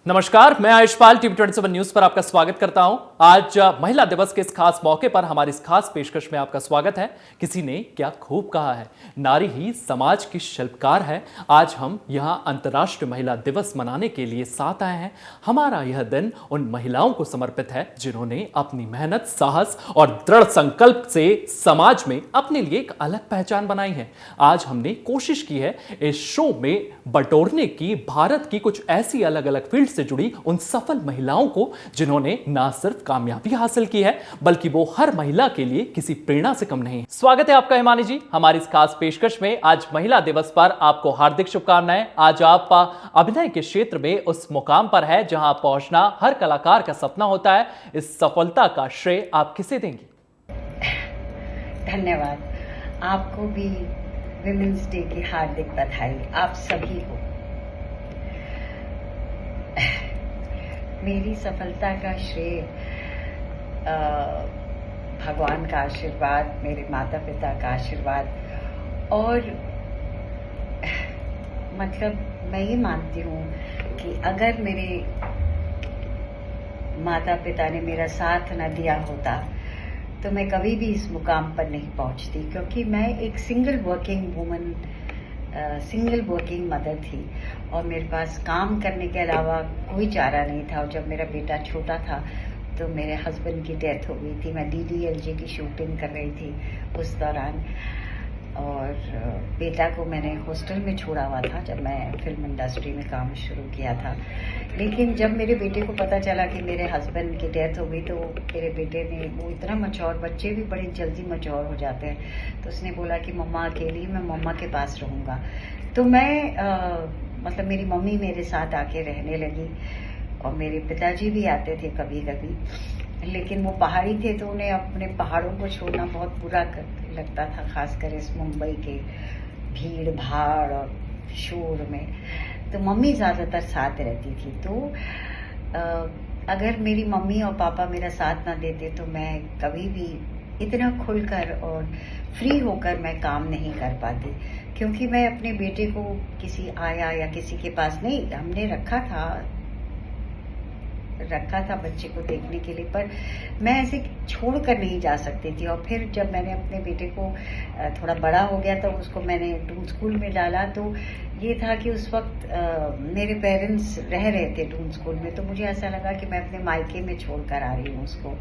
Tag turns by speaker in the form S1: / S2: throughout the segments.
S1: नमस्कार, मैं आयुष्पाल TV 27 news पर आपका स्वागत करता हूं। आज महिला दिवस के इस खास मौके पर हमारी इस खास पेशकश में आपका स्वागत है। किसी ने क्या खूब कहा है, नारी ही समाज की शिल्पकार है। आज हम यहां अंतर्राष्ट्रीय महिला दिवस मनाने के लिए साथ आए हैं। हमारा यह दिन उन महिलाओं को समर्पित है जिन्होंने अपनी मेहनत, साहस और दृढ़ संकल्प से समाज में अपने लिए एक अलग पहचान बनाई है। आज हमने कोशिश की है इस शो में बटोरने की भारत की कुछ ऐसी अलग अलग फील्ड से जुड़ी उन सफल महिलाओं को जिन्होंने ना सिर्फ कामयाबी हासिल की है बल्कि वो हर महिला के लिए किसी प्रेरणा से कम नहीं। स्वागत है आपका हिमानी जी हमारी इस खास पेशकश में। आज महिला दिवस पर आपको हार्दिक शुभकामनाएं। आज आप अभिनय के क्षेत्र में उस मुकाम पर है जहां पहुंचना हर कलाकार का सपना होता है। इस सफलता का श्रेय आप किसे देंगी?
S2: धन्यवाद। आपको भी विमेंस डे की हार्दिक बधाई, आप सभी को। मेरी सफलता का श्रेय भगवान का आशीर्वाद, मेरे माता पिता का आशीर्वाद और मतलब मैं ये मानती हूँ कि अगर मेरे माता पिता ने मेरा साथ न दिया होता तो मैं कभी भी इस मुकाम पर नहीं पहुंचती, क्योंकि मैं एक single working woman, single working mother थी और मेरे पास काम करने के अलावा कोई चारा नहीं था। और जब मेरा बेटा छोटा था तो मेरे हस्बैंड की डेथ हो गई थी। मैं DDLJ की शूटिंग कर रही थी उस दौरान और बेटा को मैंने हॉस्टल में छोड़ा हुआ था जब मैं फिल्म इंडस्ट्री में काम शुरू किया था। लेकिन जब मेरे बेटे को पता चला कि मेरे हस्बैंड की डेथ हो गई तो मेरे बेटे ने, वो इतना मैच्योर, बच्चे भी बड़े जल्दी मैच्योर हो जाते हैं, तो उसने बोला कि मम्मा अकेली, मैं मम्मा के पास रहूँगा। तो मैं मतलब मेरी मम्मी मेरे साथ आके रहने लगी और मेरे पिताजी भी आते थे कभी कभी, लेकिन वो पहाड़ी थे तो उन्हें अपने पहाड़ों को छोड़ना बहुत बुरा लगता था, खासकर इस मुंबई के भीड़ भाड़ और शोर में। तो मम्मी ज़्यादातर साथ रहती थी। तो अगर मेरी मम्मी और पापा मेरा साथ ना देते तो मैं कभी भी इतना खुलकर और फ्री होकर मैं काम नहीं कर पाती, क्योंकि मैं अपने बेटे को किसी आया या किसी के पास नहीं, हमने रखा था बच्चे को देखने के लिए, पर मैं ऐसे छोड़ कर नहीं जा सकती थी। और फिर जब मैंने अपने बेटे को थोड़ा बड़ा हो गया तो उसको मैंने टून स्कूल में डाला, तो ये था कि उस वक्त मेरे पेरेंट्स रह रहे थे टून स्कूल में, तो मुझे ऐसा लगा कि मैं अपने मायके में छोड़ कर आ रही हूँ उसको।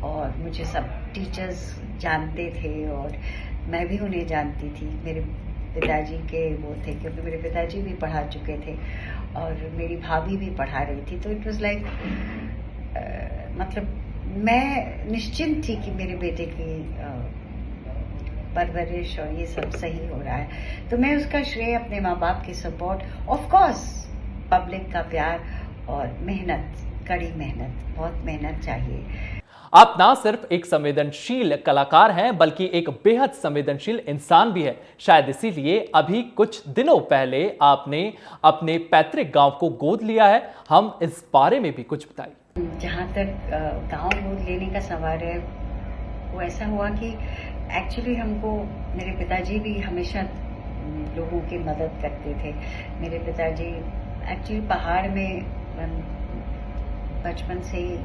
S2: और मुझे सब टीचर्स जानते थे और मैं भी उन्हें जानती थी। मेरे पिताजी के वो थे, क्योंकि मेरे पिताजी भी पढ़ा चुके थे और मेरी भाभी भी पढ़ा रही थी। तो इट वाज लाइक मतलब मैं निश्चिंत थी कि मेरे बेटे की परवरिश और ये सब सही हो रहा है। तो मैं उसका श्रेय अपने माँ बाप की सपोर्ट, ऑफ कोर्स पब्लिक का प्यार और मेहनत, कड़ी मेहनत, बहुत मेहनत चाहिए।
S1: आप ना सिर्फ एक संवेदनशील कलाकार हैं बल्कि एक बेहद संवेदनशील इंसान भी है। शायद इसीलिए अभी कुछ दिनों पहले आपने अपने पैतृक गांव को गोद लिया है। हम इस बारे में भी कुछ बताइए।
S2: जहाँ तक गांव गोद लेने का सवाल है, वो ऐसा हुआ कि एक्चुअली हमको, मेरे पिताजी भी हमेशा लोगों की मदद करते थे। मेरे पिताजी एक्चुअली पहाड़ में बचपन से ही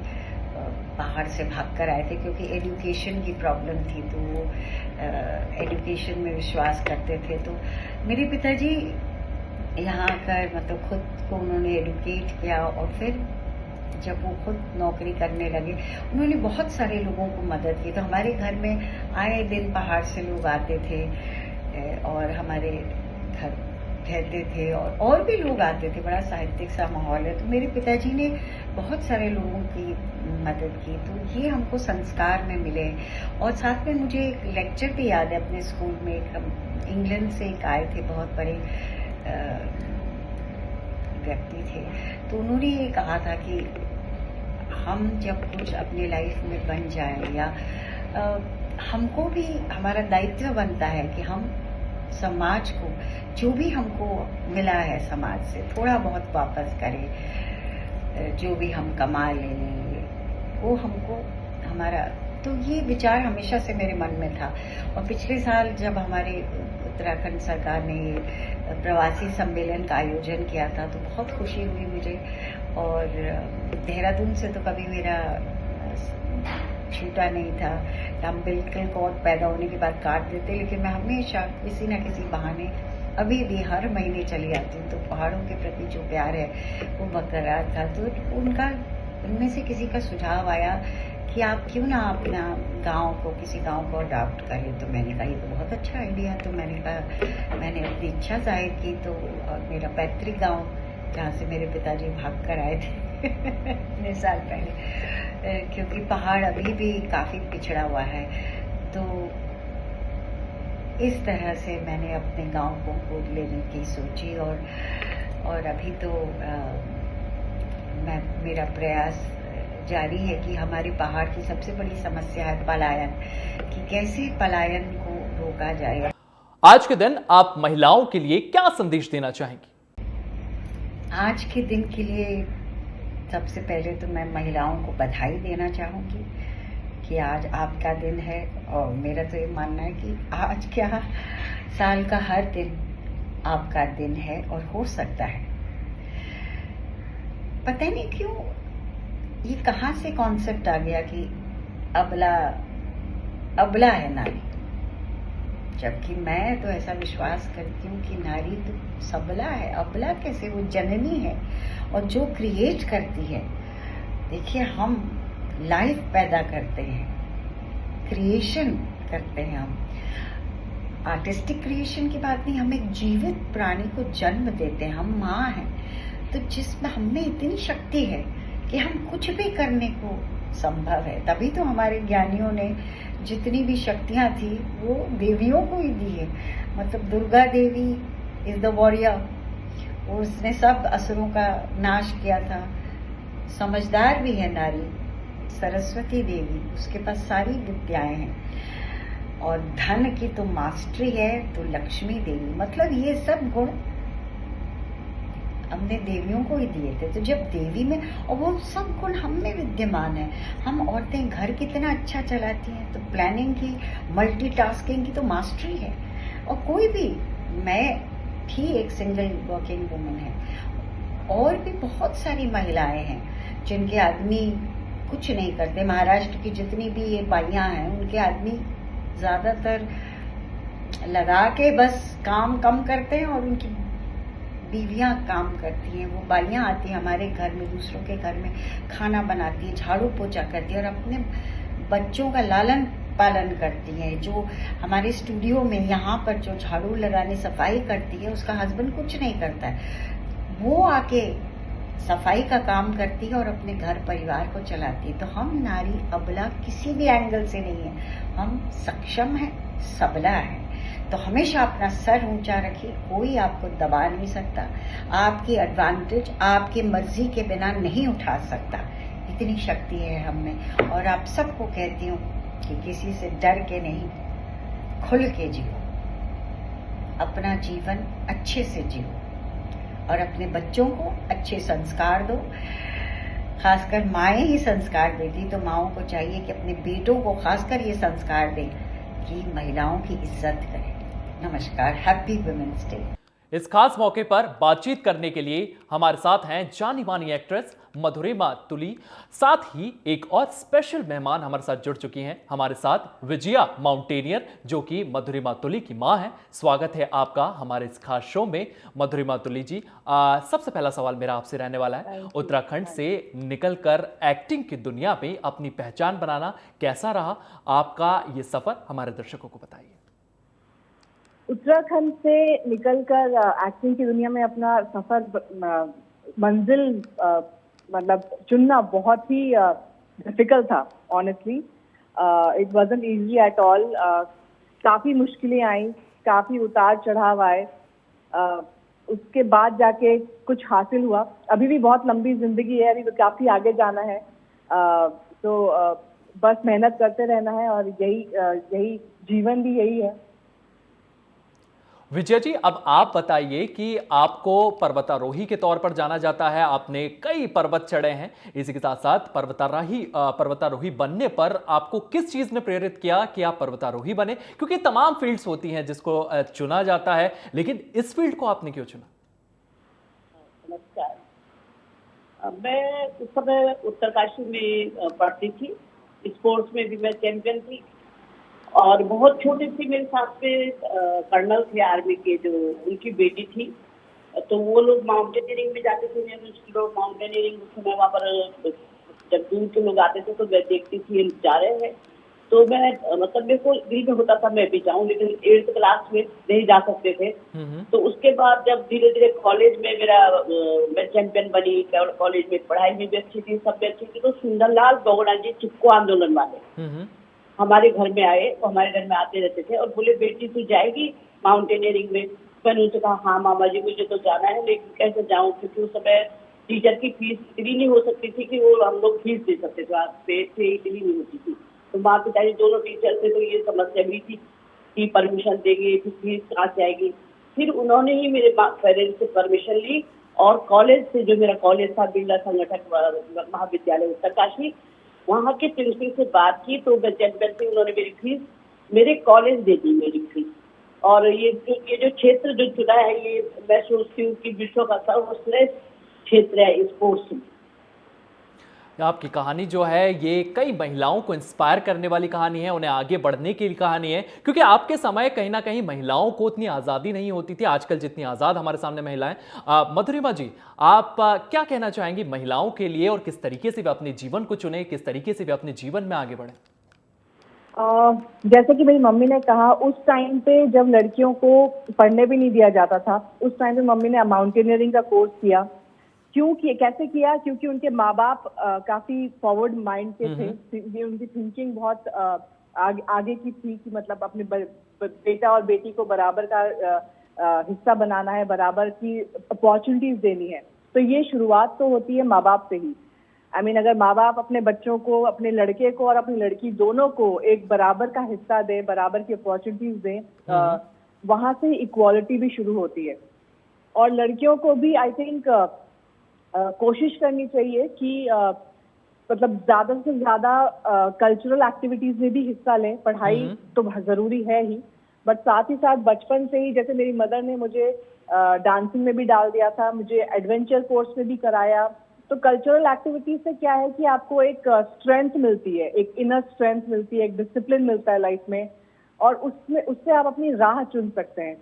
S2: पहाड़ से भाग कर आए थे, क्योंकि एजुकेशन की प्रॉब्लम थी, तो वो एजुकेशन में विश्वास करते थे। तो मेरे पिताजी यहाँ आकर मतलब खुद को उन्होंने एडुकेट किया और फिर जब वो खुद नौकरी करने लगे उन्होंने बहुत सारे लोगों को मदद की। तो हमारे घर में आए दिन पहाड़ से लोग आते थे और हमारे घर ठहरते थे और भी लोग आते थे। बड़ा साहित्यिक सा माहौल है। तो मेरे पिताजी ने बहुत सारे लोगों की मदद की, तो ये हमको संस्कार में मिले। और साथ में मुझे एक लेक्चर भी याद है अपने स्कूल में, एक इंग्लैंड से एक आए थे, बहुत बड़े व्यक्ति थे। तो उन्होंने ये कहा था कि हम जब कुछ अपने लाइफ में बन जाए या हमको भी हमारा दायित्व बनता है कि हम समाज को, जो भी हमको मिला है समाज से, थोड़ा बहुत वापस करें। जो भी हम कमा लें वो हमको हमारा, तो ये विचार हमेशा से मेरे मन में था। और पिछले साल जब हमारे उत्तराखंड सरकार ने प्रवासी सम्मेलन का आयोजन किया था तो बहुत खुशी हुई मुझे। और देहरादून से तो कभी मेरा छूटा नहीं था। हम बिल्कुल कॉर्ड पैदा होने के बाद काट देते, लेकिन मैं हमेशा किसी न किसी बहाने अभी भी हर महीने चली आती हूँ। तो पहाड़ों के प्रति जो प्यार है वो बरकरार था। तो उनमें से किसी का सुझाव आया कि आप क्यों ना अपना किसी गांव को अडॉप्ट करें। तो मैंने कहा ये तो बहुत अच्छा आइडिया। तो मैंने अपनी इच्छा जाहिर की। तो मेरा पैतृक गांव, जहाँ से मेरे पिताजी भाग कर आए थे इतने साल पहले, क्योंकि पहाड़ अभी भी काफ़ी पिछड़ा हुआ है। तो इस तरह से मैंने अपने गांव को गोद लेने की सोची। और अभी तो मेरा प्रयास जारी है कि हमारे पहाड़ की सबसे बड़ी समस्या है पलायन, कि कैसे पलायन को रोका जाए।
S1: आज के दिन आप महिलाओं के लिए क्या संदेश देना चाहेंगी?
S2: आज के दिन के लिए सबसे पहले तो मैं महिलाओं को बधाई देना चाहूँगी कि आज आपका दिन है। और मेरा तो ये मानना है कि आज क्या, साल का हर दिन आपका दिन है और हो सकता है। पता नहीं क्यों ये कहाँ से कॉन्सेप्ट आ गया कि अबला है नारी, जबकि मैं तो ऐसा विश्वास करती हूँ कि नारी तो सबला है। अबला कैसे? वो जननी है और जो क्रिएट करती है। देखिए, हम लाइफ पैदा करते हैं, क्रिएशन करते हैं। हम आर्टिस्टिक क्रिएशन की बात नहीं, हम एक जीवित प्राणी को जन्म देते हैं। हम माँ हैं, तो जिसमें हमें इतनी शक्ति है कि हम कुछ भी करने को संभव है। तभी तो हमारे ज्ञानियों ने जितनी भी शक्तियां थी वो देवियों को ही दी है। मतलब Durga Devi is the warrior, उसने सब असुरों का नाश किया था। समझदार भी है नारी सरस्वती देवी, उसके पास सारी विद्याएं हैं। और धन की तो मास्टरी है तो लक्ष्मी देवी। मतलब ये सब गुण हमने देवियों को ही दिए थे। तो जब देवी में, और वो सब गुण हम में विद्यमान है। हम औरतें घर कितना अच्छा चलाती हैं, तो प्लानिंग की, मल्टीटास्किंग की तो मास्टरी है। और कोई भी, मैं भी एक सिंगल वर्किंग वुमन है, और भी बहुत सारी महिलाएं हैं जिनके आदमी कुछ नहीं करते। महाराष्ट्र की जितनी भी ये बाइयां हैं, उनके आदमी ज्यादातर लगा के बस काम कम करते हैं और उनकी बीवियां काम करती हैं। वो बाइयां आती हैं हमारे घर में, दूसरों के घर में खाना बनाती है, झाड़ू पोछा करती है और अपने बच्चों का लालन पालन करती हैं। जो हमारे स्टूडियो में यहाँ पर जो झाड़ू लगाने सफाई करती है, उसका हस्बैंड कुछ नहीं करता है, वो आके सफाई का काम करती है और अपने घर परिवार को चलाती है। तो हम नारी अबला किसी भी एंगल से नहीं है, हम सक्षम है, सबला है। तो हमेशा अपना सर ऊंचा रखिए, कोई आपको दबा नहीं सकता। आपकी एडवांटेज आपकी मर्जी के बिना नहीं उठा सकता, इतनी शक्ति है हम में। और आप सबको कहती हूँ कि किसी से डर के नहीं, खुल के जियो, अपना जीवन अच्छे से जियो और अपने बच्चों को अच्छे संस्कार दो। खासकर माएँ ही संस्कार देती, तो माओं को चाहिए कि अपने बेटों को खासकर ये संस्कार दें कि महिलाओं की इज्जत करें। नमस्कार, हैप्पी वुमेन्स डे।
S1: इस खास मौके पर बातचीत करने के लिए हमारे साथ हैं जानी मानी एक्ट्रेस मधुरिमा तुली। साथ ही एक और स्पेशल मेहमान हमारे साथ जुड़ चुकी हैं, हमारे साथ विजया माउंटेनियर, जो कि मधुरिमा तुली की मां है। स्वागत है आपका हमारे इस खास शो में मधुरिमा तुली जी। सबसे पहला सवाल मेरा आपसे रहने वाला है, उत्तराखंड से निकलकर एक्टिंग की दुनिया में अपनी पहचान बनाना कैसा रहा आपका ये सफर, हमारे दर्शकों को बताइए।
S3: उत्तराखंड से निकलकर एक्टिंग की दुनिया में अपना सफर, मंजिल मतलब चुनना बहुत ही डिफिकल्ट था। Honestly it wasn't easy at all. काफ़ी मुश्किलें आई, काफ़ी उतार चढ़ाव आए, उसके बाद जाके कुछ हासिल हुआ। अभी भी बहुत लंबी जिंदगी है, अभी तो काफ़ी आगे जाना है। तो बस मेहनत करते रहना है और यही जीवन भी यही है।
S1: विजय जी, अब आप बताइए कि आपको पर्वतारोही के तौर पर जाना जाता है, आपने कई पर्वत चढ़े हैं, इसी के साथ साथ पर्वतारोही बनने पर आपको किस चीज ने प्रेरित किया कि आप पर्वतारोही बने? क्योंकि तमाम फील्ड्स होती हैं जिसको चुना जाता है, लेकिन इस फील्ड को आपने क्यों चुना?
S3: नमस्कार।
S4: मैं उस समय उत्तरकाशी में पढ़ती थी। स्पोर्ट्स में भी मैं चैंपियन थी और बहुत छोटी थी, मेरे साथ में कर्नल थे आर्मी के, जो उनकी बेटी थी। तो वो लोग माउंटेनियरिंग में जाते थे, इंस्टीट्यूट ऑफ माउंटेनियरिंग, उस समय वहाँ पर जब दूर के लोग आते थे तो मैं देखती थी ये जा रहे हैं। तो मैं मतलब मेरे को दिल में होता था मैं भी जाऊँ, लेकिन 8th क्लास में नहीं जा सकते थे। तो उसके बाद जब धीरे धीरे कॉलेज में मैं चैंपियन बनी, कॉलेज में पढ़ाई में भी अच्छी थी, सब भी अच्छी थी। तो सुंदरलाल बोगड़ा जी चिपको आंदोलन वाले हमारे घर में आए, तो हमारे घर में आते रहते थे और बोले बेटी तू जाएगी माउंटेनियरिंग में। मैंने उनसे कहा हाँ मामा जी मुझे तो जाना है, लेकिन कैसे जाऊँ, क्योंकि उस समय टीचर की फीस इतनी नहीं हो सकती थी कि वो हम लोग फीस दे सकते थे, पेड से इतनी नहीं होती थी। तो माँ पिताजी दोनों टीचर थे, तो ये समस्या भी थी कि परमिशन देंगे फिर फीस कहाँ से आएगी। फिर उन्होंने ही मेरे पेरेंट्स से परमिशन ली और कॉलेज से, जो मेरा कॉलेज था बिरला संगठन महाविद्यालय उत्तरकाशी, वहाँ के प्रिंसिपल से बात की। तो चैंपियन से उन्होंने मेरी फीस मेरे कॉलेज दे दी, मेरी फीस। और ये जो क्षेत्र जो चुना है, ये मैं सोचती हूँ कि विश्व का सर्वश्रेष्ठ क्षेत्र है स्पोर्ट्स में।
S1: आपकी कहानी जो है ये कई महिलाओं को इंस्पायर करने वाली कहानी है, उन्हें आगे बढ़ने की कहानी है, क्योंकि आपके समय कहीं ना कहीं महिलाओं को उतनी आज़ादी नहीं होती थी आजकल जितनी आज़ाद हमारे सामने महिलाएं। मधुरिमा जी, आप क्या कहना चाहेंगी महिलाओं के लिए, और किस तरीके से वे अपने जीवन को चुने, किस तरीके से वे अपने जीवन में आगे बढ़े?
S3: जैसे कि मेरी मम्मी ने कहा, उस टाइम पे जब लड़कियों को पढ़ने भी नहीं दिया जाता था, उस टाइम पे मम्मी ने माउंटेनियरिंग का कोर्स किया। क्यों किया, कैसे किया? क्योंकि उनके माँ बाप काफी फॉरवर्ड माइंड के थे। ये उनकी थिंकिंग बहुत आगे की थी कि मतलब अपने बेटा और बेटी को बराबर का हिस्सा बनाना है, बराबर की अपॉर्चुनिटीज देनी है। तो ये शुरुआत तो होती है माँ बाप से ही। अगर माँ बाप अपने बच्चों को, अपने लड़के को और अपनी लड़की दोनों को एक बराबर का हिस्सा दे, बराबर की अपॉर्चुनिटीज दे, वहां से इक्वालिटी भी शुरू होती है। और लड़कियों को भी आई थिंक कोशिश करनी चाहिए कि मतलब ज्यादा से ज्यादा कल्चरल एक्टिविटीज में भी हिस्सा लें। पढ़ाई तो जरूरी है ही, बट साथ ही साथ बचपन से ही, जैसे मेरी मदर ने मुझे डांसिंग में भी डाल दिया था, मुझे एडवेंचर कोर्स में भी कराया। तो कल्चरल एक्टिविटीज से क्या है कि आपको एक स्ट्रेंथ मिलती है, एक इनर स्ट्रेंथ मिलती है, एक डिसिप्लिन मिलता है लाइफ में, और उससे आप अपनी राह चुन सकते हैं।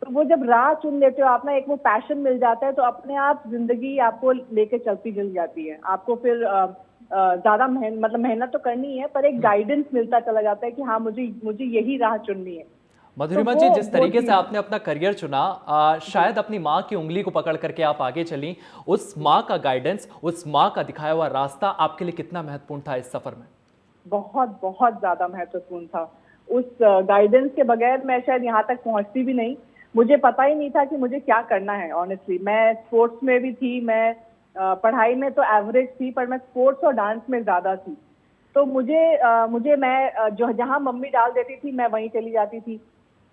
S3: तो वो जब राह चुन लेते हो आप ना, एक वो पैशन मिल जाता है, तो अपने आप जिंदगी आपको लेके चलती चल जाती है। आपको फिर ज्यादा मेहनत तो करनी है, पर एक गाइडेंस मिलता चला जाता है कि हाँ मुझे यही राह चुननी है।
S1: मधुरिमा जी, जिस तरीके से आपने अपना करियर चुना, शायद अपनी माँ की उंगली को पकड़ करके आप आगे चली, उस माँ का गाइडेंस, उस माँ का दिखाया हुआ रास्ता आपके लिए कितना महत्वपूर्ण था इस सफर में?
S3: बहुत बहुत ज्यादा महत्वपूर्ण था। उस गाइडेंस के बगैर मैं शायद यहाँ तक पहुंचती भी नहीं। मुझे पता ही नहीं था कि मुझे क्या करना है। ऑनेस्टली मैं स्पोर्ट्स में भी थी, मैं पढ़ाई में तो एवरेज थी, पर मैं स्पोर्ट्स और डांस में ज्यादा थी। तो मैं जो जहाँ मम्मी डाल देती थी मैं वहीं चली जाती थी।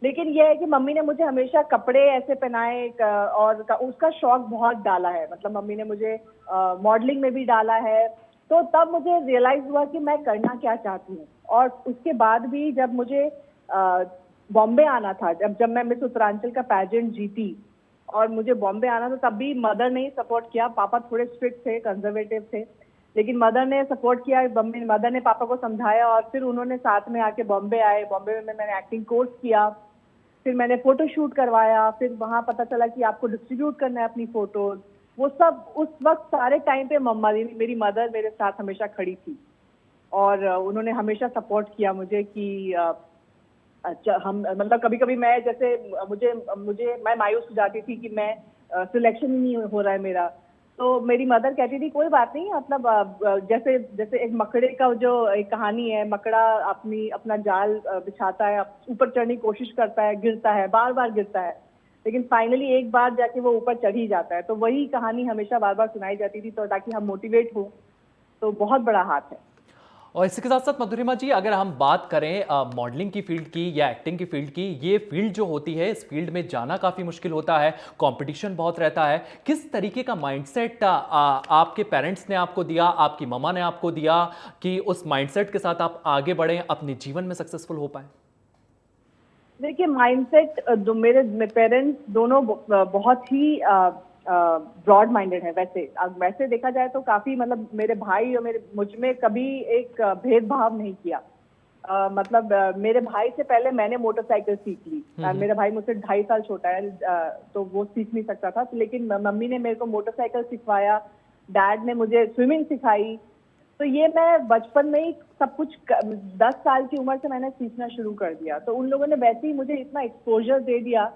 S3: लेकिन यह है कि मम्मी ने मुझे हमेशा कपड़े ऐसे पहनाए और उसका शौक बहुत डाला है। मतलब मम्मी ने मुझे मॉडलिंग में भी डाला है। तो तब मुझे रियलाइज हुआ कि मैं करना क्या चाहती हूँ। और उसके बाद भी जब मुझे बॉम्बे आना था, जब मैं मिस उत्तरांचल का पैजेंट जीती और मुझे बॉम्बे आना था, तब भी मदर ने सपोर्ट किया। पापा थोड़े स्ट्रिक्ट थे, कंजर्वेटिव थे, लेकिन मदर ने सपोर्ट किया। मदर ने पापा को समझाया और फिर उन्होंने साथ में आके बॉम्बे आए। बॉम्बे में मैंने एक्टिंग कोर्स किया, फिर मैंने फोटो शूट करवाया। फिर वहाँ पता चला कि आपको डिस्ट्रीब्यूट करना है अपनी फोटोज। वो सब उस वक्त सारे टाइम पे मेरी मदर मेरे साथ हमेशा खड़ी थी और उन्होंने हमेशा सपोर्ट किया मुझे कि अच्छा हम मतलब कभी कभी मैं जैसे मैं मायूस हो जाती थी कि मैं सिलेक्शन ही नहीं हो रहा है मेरा। तो मेरी मदर कहती थी कोई बात नहीं, मतलब जैसे एक मकड़े का जो एक कहानी है, मकड़ा अपना जाल बिछाता है, ऊपर चढ़ने की कोशिश करता है, गिरता है, बार बार गिरता है, लेकिन फाइनली एक बार जाके वो ऊपर चढ़ ही जाता है। तो वही कहानी हमेशा बार बार सुनाई जाती थी, तो ताकि हम मोटिवेट हो। तो बहुत बड़ा हाथ है।
S1: और इसके साथ साथ मधुरिमा जी, अगर हम बात करें मॉडलिंग की फील्ड की या एक्टिंग की फील्ड की, ये फील्ड जो होती है, इस फील्ड में जाना काफ़ी मुश्किल होता है, कंपटीशन बहुत रहता है। किस तरीके का माइंडसेट आपके पेरेंट्स ने आपको दिया, आपकी मम्मा ने आपको दिया कि उस माइंडसेट के साथ आप आगे बढ़ें, अपने जीवन में सक्सेसफुल हो पाए?
S3: देखिए, माइंडसेट मेरे पेरेंट्स दोनों बहुत ही ब्रॉड माइंडेड है। वैसे देखा जाए तो काफी, मतलब मेरे भाई और मुझ में कभी एक भेदभाव नहीं किया। मेरे भाई से पहले मैंने मोटरसाइकिल सीख ली। मेरा भाई मुझसे 2.5 साल छोटा है, तो वो सीख नहीं सकता था, लेकिन मम्मी ने मेरे को मोटरसाइकिल सिखवाया, डैड ने मुझे स्विमिंग सिखाई। तो ये मैं बचपन में ही सब कुछ 10 साल की उम्र से मैंने सीखना शुरू कर दिया। तो उन लोगों ने वैसे ही मुझे इतना एक्सपोजर दे दिया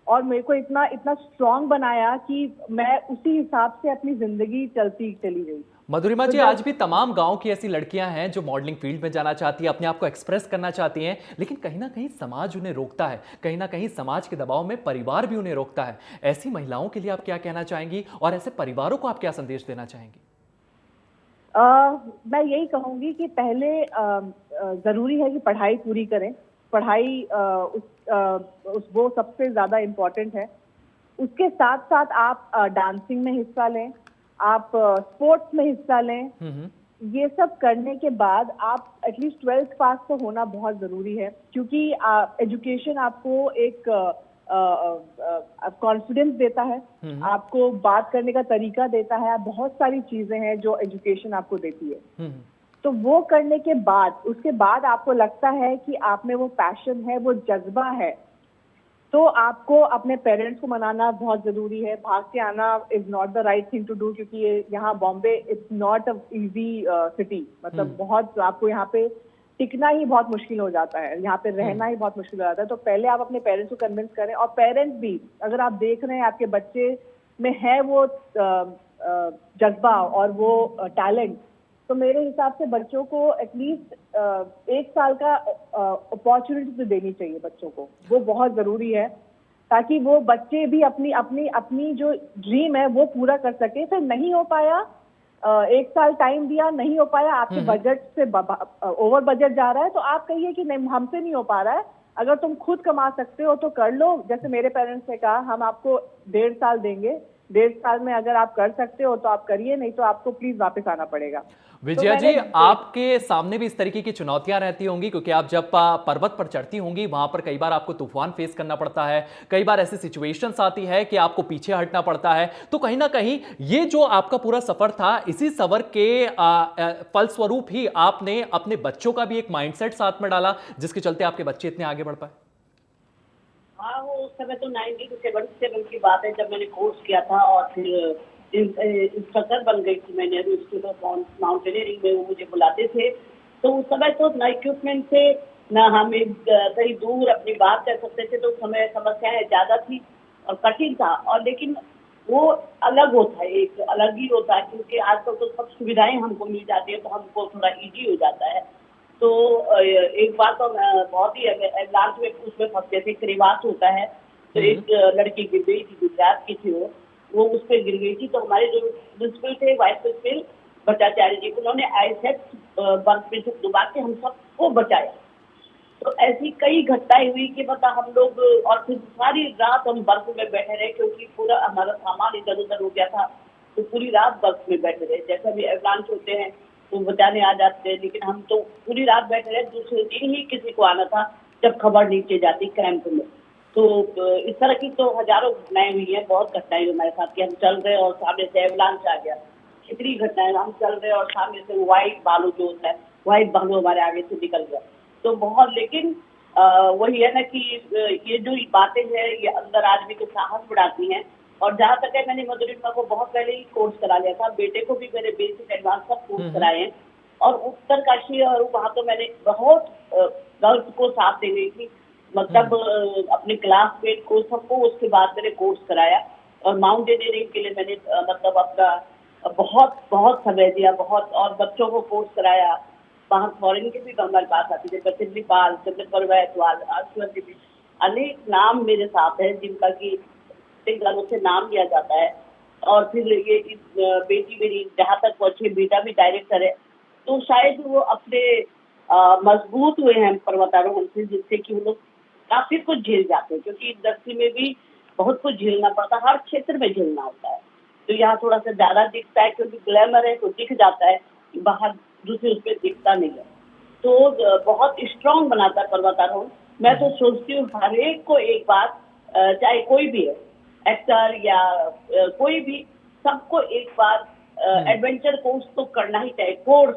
S3: और मेरे को इतना इतना स्ट्रांग बनाया कि मैं उसी हिसाब से अपनी जिंदगी चलती चली गई।
S1: मधुरिमा जी, आज भी तमाम गांव की ऐसी लड़कियां हैं जो मॉडलिंग फील्ड में जाना चाहती हैं, अपने आप को एक्सप्रेस करना चाहती हैं, लेकिन कहीं ना कहीं समाज उन्हें रोकता है, कहीं ना कहीं समाज के दबाव में परिवार भी उन्हें रोकता है। ऐसी महिलाओं के लिए आप क्या कहना चाहेंगी और ऐसे परिवारों को आप क्या संदेश देना चाहेंगी?
S3: मैं यही कहूंगी कि पहले जरूरी है कि पढ़ाई पूरी करें। पढ़ाई वो सबसे ज्यादा इम्पोर्टेंट है। उसके साथ साथ आप डांसिंग में हिस्सा लें, आप स्पोर्ट्स में हिस्सा लें। ये सब करने के बाद आप एटलीस्ट 12th पास तो होना बहुत जरूरी है, क्योंकि एजुकेशन आपको एक कॉन्फिडेंस देता है, आपको बात करने का तरीका देता है, बहुत सारी चीजें हैं जो एजुकेशन आपको देती है। तो वो करने के बाद, उसके बाद आपको लगता है कि आप में वो पैशन है, वो जज्बा है, तो आपको अपने पेरेंट्स को मनाना बहुत जरूरी है। भाग के आना is not the right thing to do, क्योंकि यहाँ Bombay it's not a easy city. मतलब बहुत आपको यहाँ पे टिकना ही बहुत मुश्किल हो जाता है, यहाँ पे रहना ही बहुत मुश्किल हो जाता है। तो पहले आप अपने पेरेंट्स को कन्विंस करें, और पेरेंट्स भी, अगर आप देख रहे हैं आपके बच्चे में है वो जज्बा और वो टैलेंट, तो मेरे हिसाब से बच्चों को एटलीस्ट 1 साल का अपॉर्चुनिटी तो देनी चाहिए बच्चों को। वो बहुत जरूरी है, ताकि वो बच्चे भी अपनी अपनी अपनी जो ड्रीम है वो पूरा कर सके। फिर नहीं हो पाया, 1 साल टाइम दिया, नहीं हो पाया, आपके बजट से ओवर बजट जा रहा है, तो आप कहिए कि नहीं, हमसे नहीं हो पा रहा है, अगर तुम खुद कमा सकते हो तो कर लो। जैसे मेरे पेरेंट्स ने कहा, हम आपको 1.5 साल देंगे, 1.5 साल में अगर आप कर सकते हो तो आप करिए, नहीं तो आपको प्लीज वापस आना पड़ेगा।
S1: विजया जी, आपके सामने भी इस तरीके की चुनौतियां रहती होंगी, क्योंकि आप जब पर्वत पर चढ़ती होंगी, वहां पर कई बार आपको तूफान फेस करना पड़ता है, कई बार ऐसी सिचुएशंस आती है कि आपको पीछे हटना पड़ता है। तो कहीं ना कहीं ये जो आपका पूरा सफर था, इसी सफर के फलस्वरूप ही आपने अपने बच्चों का भी एक माइंडसेट साथ में डाला, जिसके चलते आपके बच्चे इतने आगे बढ़ पाए।
S4: हाँ, वो उस समय तो 1977 की बात है, जब मैंने कोर्स किया था और फिर इंस्ट्रक्टर बन गई थी मैं नेहरू इंस्टीट्यूट ऑफ माउंटेनियरिंग में। वो मुझे बुलाते थे, तो उस समय तो ना इक्विपमेंट थे, ना हम कहीं दूर अपनी बात कर सकते थे, तो उस समय समस्याएं ज़्यादा थी और कठिन था। और लेकिन वो अलग होता है, एक अलग ही होता है, क्योंकि आजकल तो सब सुविधाएं हमको मिल जाती है, तो हमको थोड़ा ईजी हो जाता है। तो एक बार तो बहुत ही लास्ट में उसमें फंसते थे, क्रेवास होता है, तो एक लड़की गिर गई थी, गुजरात की थी वो उस पर गिर गई थी। तो हमारे जो प्रिंसिपल थे, वाइस प्रिंसिपल भट्टाचार्य जी, उन्होंने आईसेक्ट बर्फ में से डुबा के हम सबको बचाया। तो ऐसी कई घटनाएं हुई कि मतलब हम लोग, और फिर सारी रात हम बर्फ में बैठे रहे, क्योंकि पूरा हमारा सामान इधर उधर हो गया था, तो पूरी रात बर्फ में बैठे रहे। जैसे भी एवलांच होते हैं तो बचाने आ जाते हैं, लेकिन हम तो पूरी रात बैठे रहे। दूसरे दिन ही किसी को आना था, जब खबर नीचे जाती कैंप में। तो इस तरह की तो हजारों घटनाएं हुई हैं, बहुत घटनाएं हमारे साथ कि हम चल रहे और सामने से एवलांच आ गया। कितनी घटनाएं, हम चल रहे और सामने से व्हाइट बालू जो होता है, व्हाइट बालू हमारे आगे से निकल गया। तो बहुत, लेकिन वही है ना कि ये जो बातें हैं, ये अंदर आदमी को साहस बढ़ाती हैं। और जहाँ तक है, मैंने मधुरिमा को बहुत पहले ही कोर्स करा लिया था, बेटे को भी मेरे बेसिक एडवांस सब कोर्स कराए हैं। और उत्तरकाशी और वहाँ तो मैंने बहुत गर्ल्स को साथ दे गई थी, मतलब अपने क्लासमेट को सबको उसके बाद मैंने कोर्स कराया। और माउंटेनियरिंग के लिए मैंने मतलब अपना बहुत बहुत समय दिया, बहुत, और बच्चों को कोर्स कराया। वहाँ फॉरेन के भी हमारे पास आते थे, बचेंद्री पाल, चंद्रपर वैद्यवाल, भी अनेक नाम मेरे साथ है, जिनका की घरों से नाम लिया जाता है। और फिर ये बेटी मेरी जहाँ तक पहुंची, बेटा भी डायरेक्टर है, तो शायद वो अपने मजबूत हुए हैं पर्वतारोहण से, जिससे कि वो लोग काफी कुछ झेल जाते हैं, क्योंकि इंडस्ट्री में भी बहुत कुछ झेलना पड़ता है, हर क्षेत्र में झेलना होता है। तो यहाँ थोड़ा सा ज्यादा दिखता है, क्योंकि ग्लैमर है तो दिख जाता है, बाहर दूसरे उस पर दिखता नहीं है। तो बहुत स्ट्रांग बनाता है पर्वतारोहण। मैं तो सोचती हूँ हर एक को एक बार, चाहे कोई भी है, एक्टर या कोई भी, सबको एक बार एडवेंचर कोर्स तो करना ही चाहिए। कोर्स,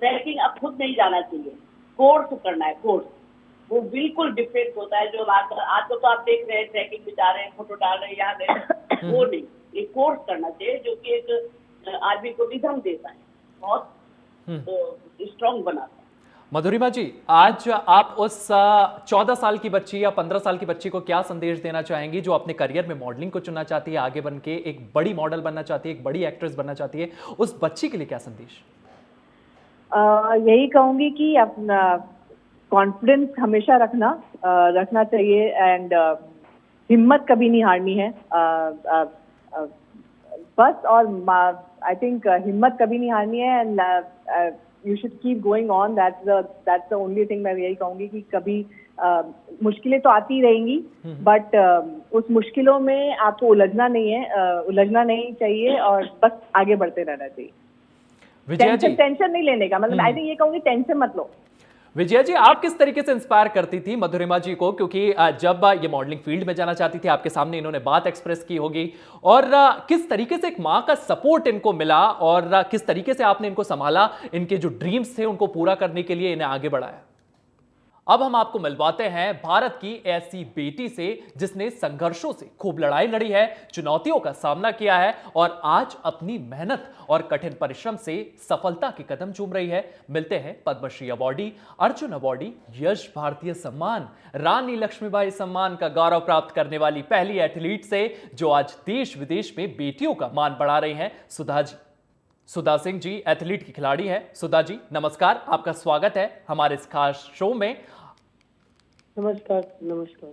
S4: ट्रैकिंग अब खुद नहीं जाना चाहिए, कोर्स करना है। कोर्स वो बिल्कुल डिफरेंट होता है। जो आजकल तो आप देख रहे हैं ट्रैकिंग में जा रहे हैं, फोटो डाल रहे हैं, यहाँ गए, वो नहीं, एक कोर्स करना चाहिए जो कि एक आदमी को रिदम देता है, बहुत स्ट्रॉन्ग बनाता है।
S1: मधुरिमा जी, आज आप उस 14 साल की बच्ची या 15 साल की बच्ची को क्या संदेश देना चाहेंगी जो अपने करियर में मॉडलिंग को चुनना चाहती है, आगे बन के एक बड़ी मॉडल बनना चाहती है, एक बड़ी एक्ट्रेस बनना चाहती है, उस बच्ची के लिए क्या संदेश?
S3: यही कहूंगी कि अपना कॉन्फिडेंस हमेशा रखना चाहिए, एंड हिम्मत कभी नहीं हारनी है। बस, और आई थिंक हिम्मत कभी नहीं हारनी है, and you should keep going on. That's the only thing. मैं यही कहूंगी कि कभी मुश्किलें तो आती ही रहेंगी, बट उस मुश्किलों में आपको उलझना नहीं चाहिए, और बस आगे बढ़ते रहना चाहिए।
S1: विजया जी,
S3: टेंशन नहीं लेने का, मतलब आई थिंक ये कहूंगी, टेंशन मत लो।
S1: विजया जी, आप किस तरीके से इंस्पायर करती थी मधुरिमा जी को? क्योंकि जब ये मॉडलिंग फील्ड में जाना चाहती थी, आपके सामने इन्होंने बात एक्सप्रेस की होगी, और किस तरीके से एक माँ का सपोर्ट इनको मिला, और किस तरीके से आपने इनको संभाला, इनके जो ड्रीम्स थे उनको पूरा करने के लिए इन्हें आगे बढ़ाया? अब हम आपको मिलवाते हैं भारत की ऐसी बेटी से जिसने संघर्षों से खूब लड़ाई लड़ी है, चुनौतियों का सामना किया है, और आज अपनी मेहनत और कठिन परिश्रम से सफलता के कदम चूम रही है। मिलते हैं पद्मश्री अवार्डी, अर्जुन अवार्डी, यश भारतीय सम्मान, रानी लक्ष्मीबाई सम्मान का गौरव प्राप्त करने वाली पहली एथलीट से, जो आज देश विदेश में बेटियों का मान बढ़ा रही हैं, सुधा जी। सुधा सिंह जी एथलीट की खिलाड़ी है। सुधा जी नमस्कार, आपका स्वागत है हमारे इस खास शो में।
S5: नमस्कार। नमस्कार।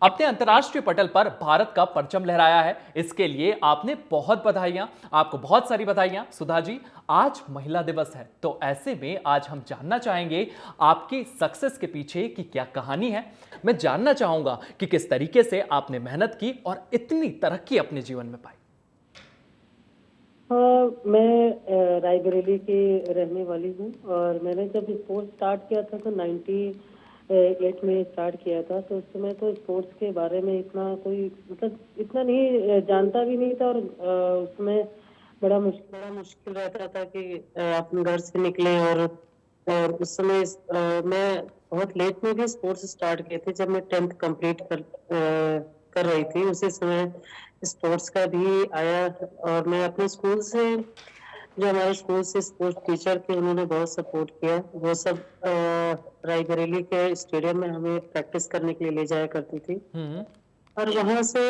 S1: अपने अंतर्राष्ट्रीय पटल पर भारत का परचम लहराया है, इसके लिए आपने बहुत बधाइयां, आपको बहुत सारी बधाइयां। सुधा जी, आज महिला दिवस है, तो ऐसे में आज हम जानना चाहेंगे आपकी सक्सेस के पीछे की क्या कहानी है। मैं जानना चाहूंगा कि किस तरीके से आपने मेहनत की और इतनी तरक्की अपने जीवन में पाई।
S5: मैं रायबरेली की रहने वाली हूँ, और मैंने जब स्पोर्ट्स स्टार्ट किया था तो 98 में स्टार्ट किया था। तो उस समय तो स्पोर्ट्स के बारे में इतना कोई, मतलब इतना नहीं जानता भी नहीं था, और उसमें बड़ा मुश्किल रहता था कि अपने घर से निकले। और उस समय मैं बहुत लेट में भी स्पोर्ट्स स्टार्ट किए थे। जब मैं 10th कंप्लीट कर रही थी, उसी समय स्पोर्ट्स का भी आया। और मैं अपने स्कूल से, जो हमारे स्कूल से स्पोर्ट्स टीचर थे, उन्होंने बहुत सपोर्ट किया। वो सब रायबरेली के स्टेडियम में हमें प्रैक्टिस करने के लिए ले जाया करती थी, और वहाँ से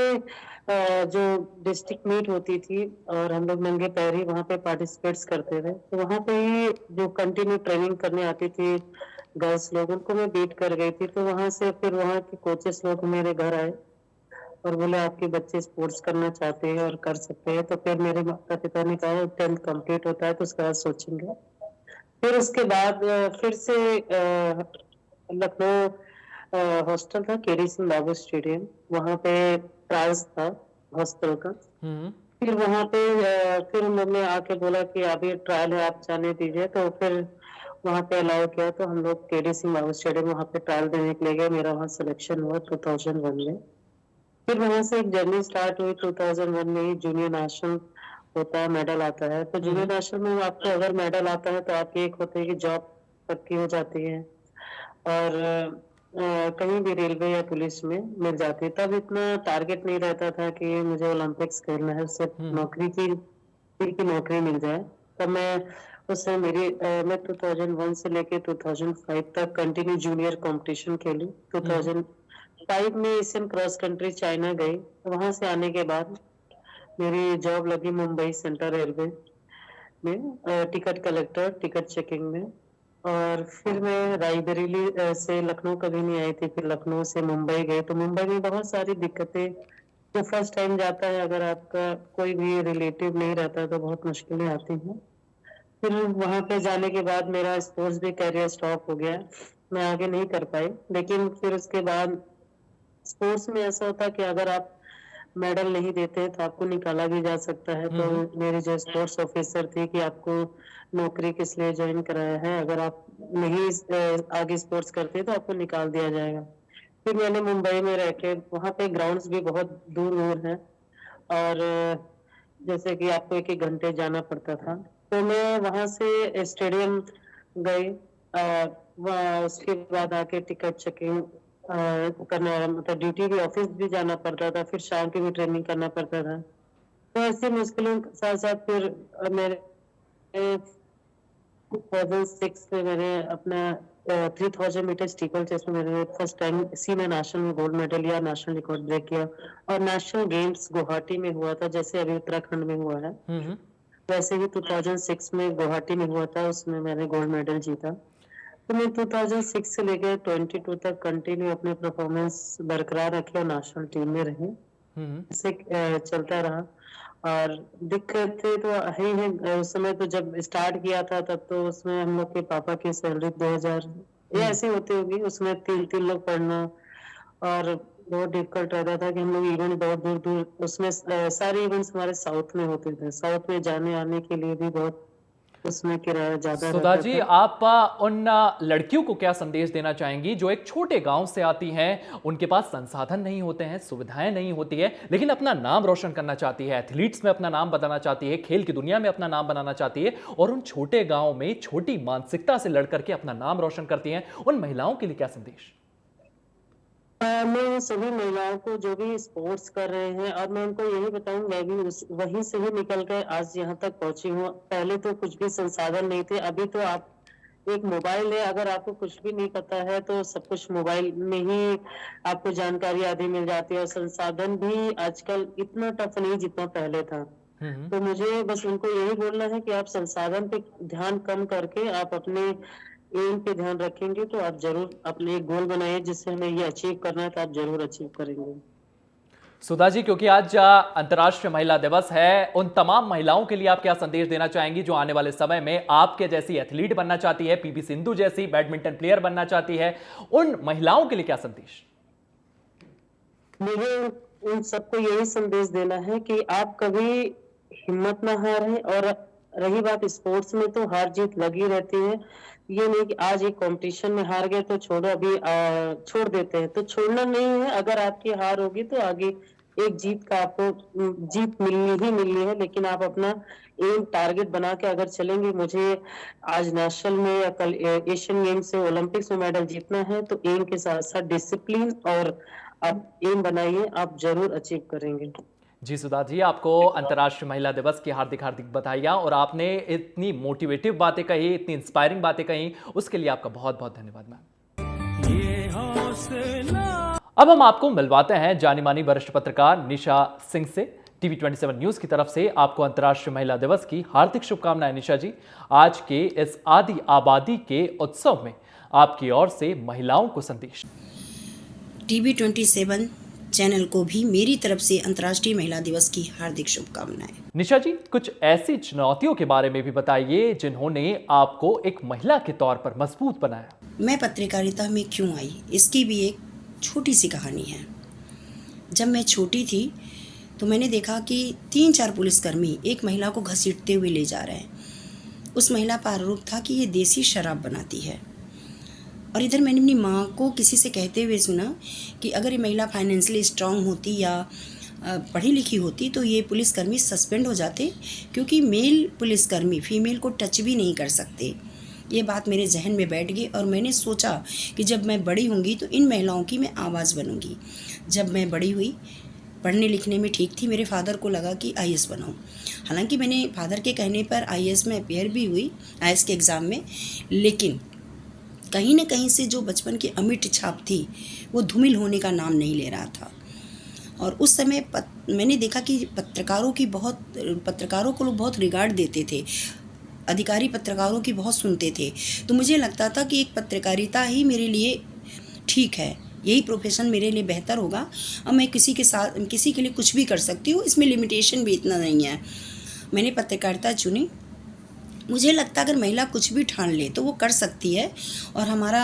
S5: जो डिस्ट्रिक्ट मीट होती थी, और हम लोग नंगे पैर ही वहाँ पे पार्टिसिपेट्स करते थे। तो वहाँ पे ही जो कंटिन्यू ट्रेनिंग करने आती थी गर्ल्स लोग, उनको मैं बीट कर गई थी। तो वहाँ से फिर वहाँ के कोचेस लोग मेरे घर आए और बोले आपके बच्चे स्पोर्ट्स करना चाहते हैं और कर सकते हैं। तो फिर मेरे माता पिता ने कहा 10th कंप्लीट होता है तो उसके बाद सोचेंगे। फिर उसके बाद फिर से लखनऊ हॉस्टल था, केडी सिंह बाबू स्टेडियम, वहाँ पे ट्रायल्स था हॉस्टल का। फिर वहाँ पे फिर उन्होंने आके बोला कि अभी ट्रायल है, आप जाने दीजिए। तो फिर वहाँ पे अलाउ किया, तो हम लोग केडी सिंह बाबू स्टेडियम वहाँ पे ट्रायल देने के लिए गए। मेरा वहाँ सिलेक्शन हुआ 2001 में। फिर वहां से एक जर्नी स्टार्ट हुई। 2001 में ही जूनियर नेशनल होता है, मेडल आता है। तो जूनियर नेशनल में आपको अगर मेडल आता है तो आपकी एक होती है कि जॉब पक्की हो जाती है, और कहीं भी रेलवे या पुलिस में मिल जाती है। तब इतना टारगेट नहीं रहता था कि मुझे ओलंपिक्स खेलना है, उससे नौकरी की नौकरी मिल जाए। तब मैं उससे मैं 2001 से लेके 2005 तक कंटिन्यू जूनियर कंपटीशन खेली। 2005 में एशियन क्रॉस कंट्री चाइना गई। वहां से आने के बाद मेरी जॉब लगी मुंबई सेंट्रल रेलवे में, टिकट कलेक्टर, टिकट चेकिंग में। और फिर मैं रायबरेली से लखनऊ कभी नहीं आई थी, फिर लखनऊ से मुंबई गए। तो मुंबई में बहुत सारी दिक्कतें, जो फर्स्ट टाइम जाता है, अगर आपका कोई भी रिलेटिव नहीं रहता तो बहुत मुश्किलें आती हैं। फिर वहां पे जाने के बाद मेरा स्पोर्ट्स भी कैरियर स्टॉप हो गया, मैं आगे नहीं कर पाई। लेकिन फिर उसके बाद स्पोर्ट्स में ऐसा होता है कि अगर आप मेडल नहीं देते तो आपको निकाला भी जा सकता है। तो मेरी जो स्पोर्ट्स ऑफिसर थी कि आपको नौकरी किस लिए ज्वाइन कराया है, अगर आप नहीं आगे स्पोर्ट्स करते तो आपको निकाल दिया जाएगा। फिर मैंने मुंबई में रह के, वहाँ पे ग्राउंड्स भी बहुत दूर दूर हैं और जैसे कि आपको एक एक घंटे जाना पड़ता था, तो मैं वहाँ से स्टेडियम गई। उसके बाद आके टिकट चेकिंग करना, मतलब ड्यूटी भी, ऑफिस भी जाना पड़ता था, फिर शाम की भी ट्रेनिंग करना पड़ता था। तो ऐसी मुश्किलों के साथ साथ फिर मेरे 2006 में मैंने अपना 3000 मीटर स्टीपल चेस्ट में मैंने फर्स्ट टाइम सीनियर नेशनल में गोल्ड मेडल लिया, नेशनल रिकॉर्ड ब्रेक किया। और नेशनल गेम्स गुवाहाटी में हुआ था, जैसे अभी उत्तराखंड में हुआ है वैसे ही 2006 में गुवाहाटी में हुआ था, उसमें मैंने गोल्ड मेडल जीता। तो मैं 2006 से लेकर 22 तक कंटिन्यू अपने परफॉर्मेंस बरकरार रखे और नेशनल टीम में रहे। ऐसे चलता रहा और दिक्कतें तो है ही है। उस समय तो जब स्टार्ट किया था तब तो उसमें हम लोग के पापा की सैलरी 2000 ये ऐसे होती होगी, उसमें 3 लोग पढ़ना और बहुत डिफिकल्ट रहता था कि हम लोग इवेंट बहुत दूर दूर, उसमें सारे इवेंट्स हमारे साउथ में होते थे। साउथ में जाने आने के लिए भी बहुत उसमें किराया ज्यादा
S1: सुधा
S5: रहता
S1: जी,
S5: था।
S1: आप उन लड़कियों को क्या संदेश देना चाहेंगी जो एक छोटे गांव से आती हैं, उनके पास संसाधन नहीं होते हैं, सुविधाएं नहीं होती है, लेकिन अपना नाम रोशन करना चाहती है, एथलीट्स में अपना नाम बनाना चाहती है, खेल की दुनिया में अपना नाम बनाना चाहती है, और उन छोटे गांव में छोटी मानसिकता से लड़ करके अपना नाम रोशन करती हैं, उन महिलाओं के लिए क्या संदेश?
S5: मैं सभी महिलाओं को जो भी स्पोर्ट्स कर रहे हैं, और मैं उनको यही बताऊं, मैं भी वहीं से ही निकल कर आज यहाँ तक पहुंची हूँ। पहले तो कुछ भी संसाधन नहीं थे, अभी तो आप एक मोबाइल है, अगर आपको कुछ भी नहीं पता है तो सब कुछ मोबाइल में ही आपको जानकारी आदि मिल जाती है। और संसाधन भी आजकल इतना टफ नहीं जितना पहले था। तो मुझे बस उनको यही बोलना है कि आप संसाधन पे ध्यान कम करके आप अपने एम पे ध्यान रखेंगे तो आप जरूर अपने एक गोल बनाइए जिससे हमें ये अचीव करना है, तो आप जरूर अचीव करेंगे।
S1: सुधा जी, क्योंकि आज अंतर्राष्ट्रीय महिला दिवस है, उन तमाम महिलाओं के लिए आप क्या संदेश देना चाहेंगी जो आने वाले समय में आपके जैसी एथलीट बनना चाहती है, पीवी सिंधु जैसी बैडमिंटन प्लेयर बनना चाहती है? उन महिलाओं के लिए क्या संदेश?
S5: मुझे उन सबको यही संदेश देना है कि आप कभी हिम्मत ना हारें। और रही बात स्पोर्ट्स में, तो हार जीत लगी रहती है। ये नहीं कि आज एक कंपटीशन में हार गए तो छोड़ो, अभी छोड़ देते हैं, तो छोड़ना नहीं है। अगर आपकी हार होगी तो आगे एक जीत का आपको जीत मिलनी है, लेकिन आप अपना एम टारगेट बना के अगर चलेंगे, मुझे आज नेशनल में या कल एशियन गेम्स से ओलंपिक्स में मेडल जीतना है, तो एम के साथ साथ डिसिप्लिन और आप एम बनाइए, आप जरूर अचीव करेंगे।
S1: जी सुधा जी, आपको अंतर्राष्ट्रीय महिला दिवस की हार्दिक हार्दिक बधाइयाँ, और आपने इतनी मोटिवेटिव बातें कही, इतनी इंस्पायरिंग बातें कही, उसके लिए आपका बहुत बहुत धन्यवाद मैम। अब हम आपको मिलवाते हैं जानी मानी वरिष्ठ पत्रकार निशा सिंह से। टीवी 27 न्यूज की तरफ से आपको अंतर्राष्ट्रीय महिला दिवस की हार्दिक शुभकामनाएं निशा जी। आज के इस आदि आबादी के उत्सव में आपकी ओर से महिलाओं को संदेश।
S6: टीवी 27 चैनल को भी मेरी तरफ से अंतर्राष्ट्रीय महिला दिवस की हार्दिक शुभकामनाएं।
S1: निशा जी, कुछ ऐसी चुनौतियों के बारे में भी बताइए जिन्होंने आपको एक महिला के तौर पर मजबूत बनाया।
S6: मैं पत्रकारिता में क्यों आई, इसकी भी एक छोटी सी कहानी है। जब मैं छोटी थी तो मैंने देखा कि 3-4 पुलिसकर्मी एक महिला को घसीटते हुए ले जा रहे हैं। उस महिला का आरोप था कि ये देसी शराब बनाती है। और इधर मैंने अपनी माँ को किसी से कहते हुए सुना कि अगर ये महिला फाइनेंशियली स्ट्रांग होती या पढ़ी लिखी होती तो ये पुलिसकर्मी सस्पेंड हो जाते, क्योंकि मेल पुलिसकर्मी फीमेल को टच भी नहीं कर सकते। ये बात मेरे जहन में बैठ गई और मैंने सोचा कि जब मैं बड़ी होंगी तो इन महिलाओं की मैं आवाज़ बनूंगी। जब मैं बड़ी हुई, पढ़ने लिखने में ठीक थी, मेरे फादर को लगा कि आईएएस बनाऊं। हालांकि मैंने फादर के कहने पर आईएएस में अपेयर भी हुई, आईएएस के एग्ज़ाम में, लेकिन कहीं ना कहीं से जो बचपन की अमिट छाप थी वो धूमिल होने का नाम नहीं ले रहा था। और उस समय मैंने देखा कि पत्रकारों को लोग बहुत रिगार्ड देते थे, अधिकारी पत्रकारों की बहुत सुनते थे। तो मुझे लगता था कि एक पत्रकारिता ही मेरे लिए ठीक है, यही प्रोफेशन मेरे लिए बेहतर होगा और मैं किसी के लिए कुछ भी कर सकती हूँ, इसमें लिमिटेशन भी इतना नहीं है। मैंने पत्रकारिता चुनी। मुझे लगता है अगर महिला कुछ भी ठान ले तो वो कर सकती है, और हमारा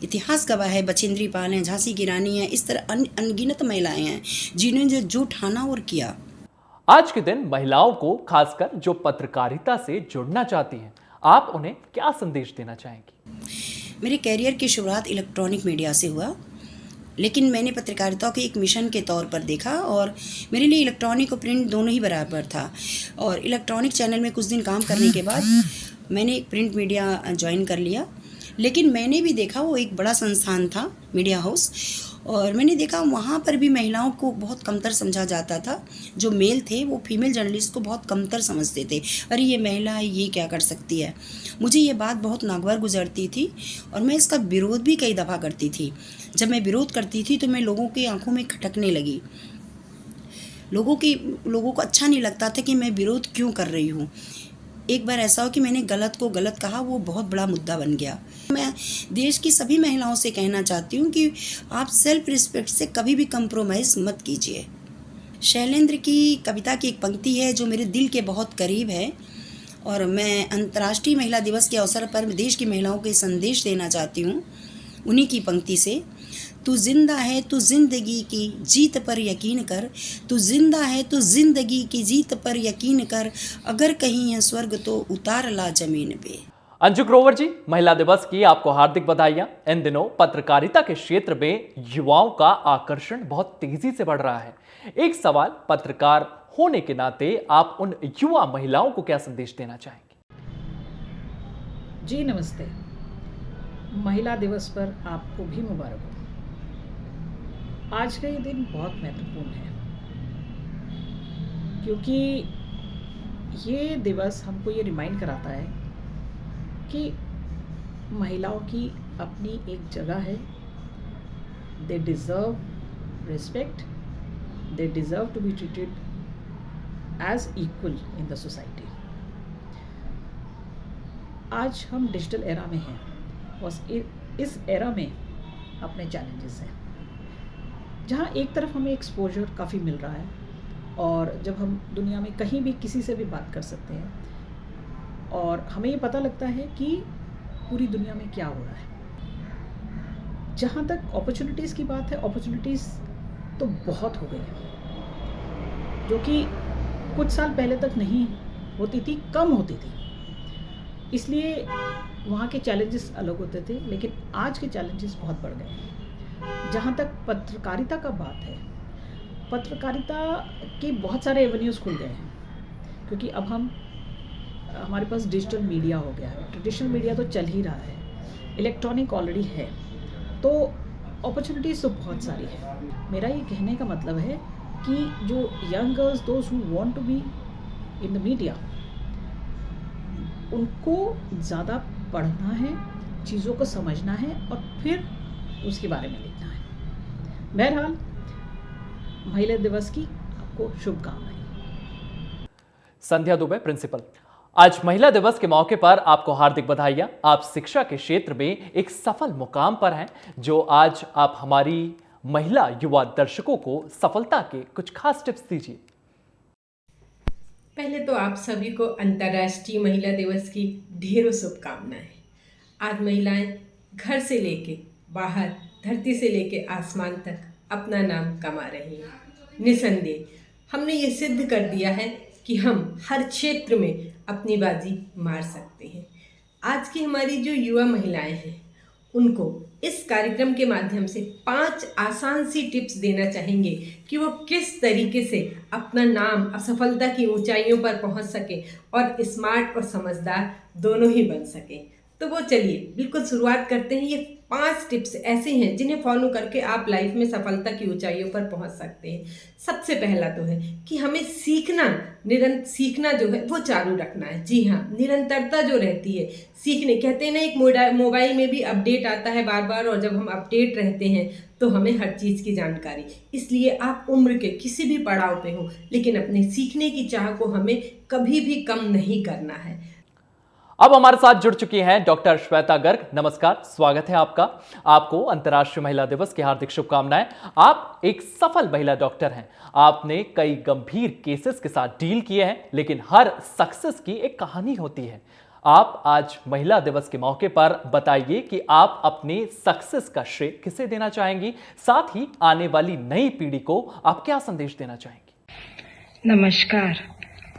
S6: इतिहास गवाह है, बचेंद्री पाल हैं, झांसी की रानी हैं, इस तरह अनगिनत महिलाएं हैं जिन्होंने जो ठाना और किया।
S1: आज के दिन महिलाओं को, खासकर जो पत्रकारिता से जुड़ना चाहती हैं, आप उन्हें क्या संदेश देना चाहेंगी?
S6: मेरे कैरियर की शुरुआत इलेक्ट्रॉनिक मीडिया से हुआ लेकिन मैंने पत्रकारिता को एक मिशन के तौर पर देखा और मेरे लिए इलेक्ट्रॉनिक और प्रिंट दोनों ही बराबर था। और इलेक्ट्रॉनिक चैनल में कुछ दिन काम करने के बाद मैंने एक प्रिंट मीडिया ज्वाइन कर लिया। लेकिन मैंने भी देखा वो एक बड़ा संस्थान था, मीडिया हाउस, और मैंने देखा वहाँ पर भी महिलाओं को बहुत कमतर समझा जाता था। जो मेल थे वो फीमेल जर्नलिस्ट को बहुत कमतर समझते थे, अरे ये महिला है, ये क्या कर सकती है। मुझे ये बात बहुत नागवार गुजरती थी और मैं इसका विरोध भी कई दफ़ा करती थी। जब मैं विरोध करती थी तो मैं लोगों की आंखों में खटकने लगी। लोगों को अच्छा नहीं लगता था कि मैं विरोध क्यों कर रही हूँ। एक बार ऐसा हो कि मैंने गलत को गलत कहा, वो बहुत बड़ा मुद्दा बन गया। मैं देश की सभी महिलाओं से कहना चाहती हूँ कि आप सेल्फ रिस्पेक्ट से कभी भी कंप्रोमाइज़ मत कीजिए। शैलेंद्र की कविता की एक पंक्ति है जो मेरे दिल के बहुत करीब है और मैं अंतर्राष्ट्रीय महिला दिवस के अवसर पर देश की महिलाओं को संदेश देना चाहती हूँ उन्हीं की पंक्ति से। तू जिंदा है तो जिंदगी की जीत पर यकीन कर, तू जिंदा है तो जिंदगी की जीत पर यकीन कर, अगर कहीं है स्वर्ग तो उतार ला जमीन पे।
S1: अंजू ग्रोवर जी, महिला दिवस की आपको हार्दिक बधाइयां। इन दिनों पत्रकारिता के क्षेत्र में युवाओं का आकर्षण बहुत तेजी से बढ़ रहा है। एक सवाल, पत्रकार होने के नाते आप उन युवा महिलाओं को क्या संदेश देना चाहेंगे?
S7: जी नमस्ते। महिला दिवस पर आपको भी मुबारक हो। आज का ये दिन बहुत महत्वपूर्ण है क्योंकि ये दिवस हमको ये रिमाइंड कराता है कि महिलाओं की अपनी एक जगह है। They deserve respect, they deserve to be treated as equal in the society. आज हम डिजिटल एरा में हैं और इस एरा में अपने चैलेंजेस हैं, जहाँ एक तरफ हमें एक्सपोजर काफ़ी मिल रहा है और जब हम दुनिया में कहीं भी किसी से भी बात कर सकते हैं और हमें ये पता लगता है कि पूरी दुनिया में क्या हो रहा है। जहाँ तक अपॉर्चुनिटीज़ की बात है, अपॉर्चुनिटीज़ तो बहुत हो गई हैं, जो कि कुछ साल पहले तक नहीं होती थी, कम होती थी। इसलिए वहाँ के चैलेंजेस अलग होते थे, लेकिन आज के चैलेंजेस बहुत बढ़ गए हैं। जहाँ तक पत्रकारिता का बात है, पत्रकारिता के बहुत सारे एवेन्यूज़ खुल गए हैं क्योंकि अब हमारे पास डिजिटल मीडिया हो गया है। ट्रेडिशनल मीडिया तो चल ही रहा है, इलेक्ट्रॉनिक ऑलरेडी है, तो अपॉर्चुनिटीज़ तो बहुत सारी है। मेरा ये कहने का मतलब है कि जो young girls, those who want to be in the media, उनको ज़्यादा पढ़ना है, चीज़ों को समझना है और फिर उसके बारे में लिखना है। बहरहाल, महिला दिवस की आपको शुभकामनाएं।
S1: संध्या दुबे, प्रिंसिपल, आज महिला दिवस के मौके पर आपको हार्दिक बधाइयां। आप शिक्षा के क्षेत्र में एक सफल मुकाम पर हैं, जो आज आप हमारी महिला युवा दर्शकों को सफलता के कुछ खास टिप्स दीजिए।
S8: पहले तो आप सभी को अंतर्राष्ट्रीय महिला दिवस की ढेरों शुभकामनाएं। आज महिलाएं घर से लेके बाहर, धरती से लेके आसमान तक अपना नाम कमा रही हैं। निसंदेह हमने ये सिद्ध कर दिया है कि हम हर क्षेत्र में अपनी बाजी मार सकते हैं। आज की हमारी जो युवा महिलाएं हैं, उनको इस कार्यक्रम के माध्यम से 5 आसान सी टिप्स देना चाहेंगे कि वो किस तरीके से अपना नाम असफलता की ऊंचाइयों पर पहुंच सके और स्मार्ट और समझदार दोनों ही बन सके। तो वो चलिए बिल्कुल शुरुआत करते हैं। ये 5 टिप्स ऐसे हैं जिन्हें फॉलो करके आप लाइफ में सफलता की ऊंचाइयों पर पहुंच सकते हैं। सबसे पहला तो है कि हमें सीखना जो है वो चालू रखना है। जी हाँ, निरंतरता जो रहती है सीखने, कहते हैं ना, एक मोबाइल में भी अपडेट आता है बार बार, और जब हम अपडेट रहते हैं तो हमें हर चीज़ की जानकारी। इसलिए आप उम्र के किसी भी पड़ाव पे हो, लेकिन अपने सीखने की चाह को हमें कभी भी कम नहीं करना है।
S1: अब हमारे साथ जुड़ चुकी हैं डॉक्टर श्वेता गर्ग। नमस्कार, स्वागत है आपका। आपको अंतर्राष्ट्रीय महिला दिवस की हार्दिक शुभकामनाएं। आप एक सफल महिला डॉक्टर हैं। आपने कई गंभीर केसेस के साथ डील किए हैं, लेकिन हर सक्सेस की एक कहानी होती है। आप आज महिला दिवस के मौके पर बताइए कि आप अपनी सक्सेस का श्रेय किसे देना चाहेंगी, साथ ही आने वाली नई पीढ़ी को आप क्या संदेश देना चाहेंगी?
S9: नमस्कार,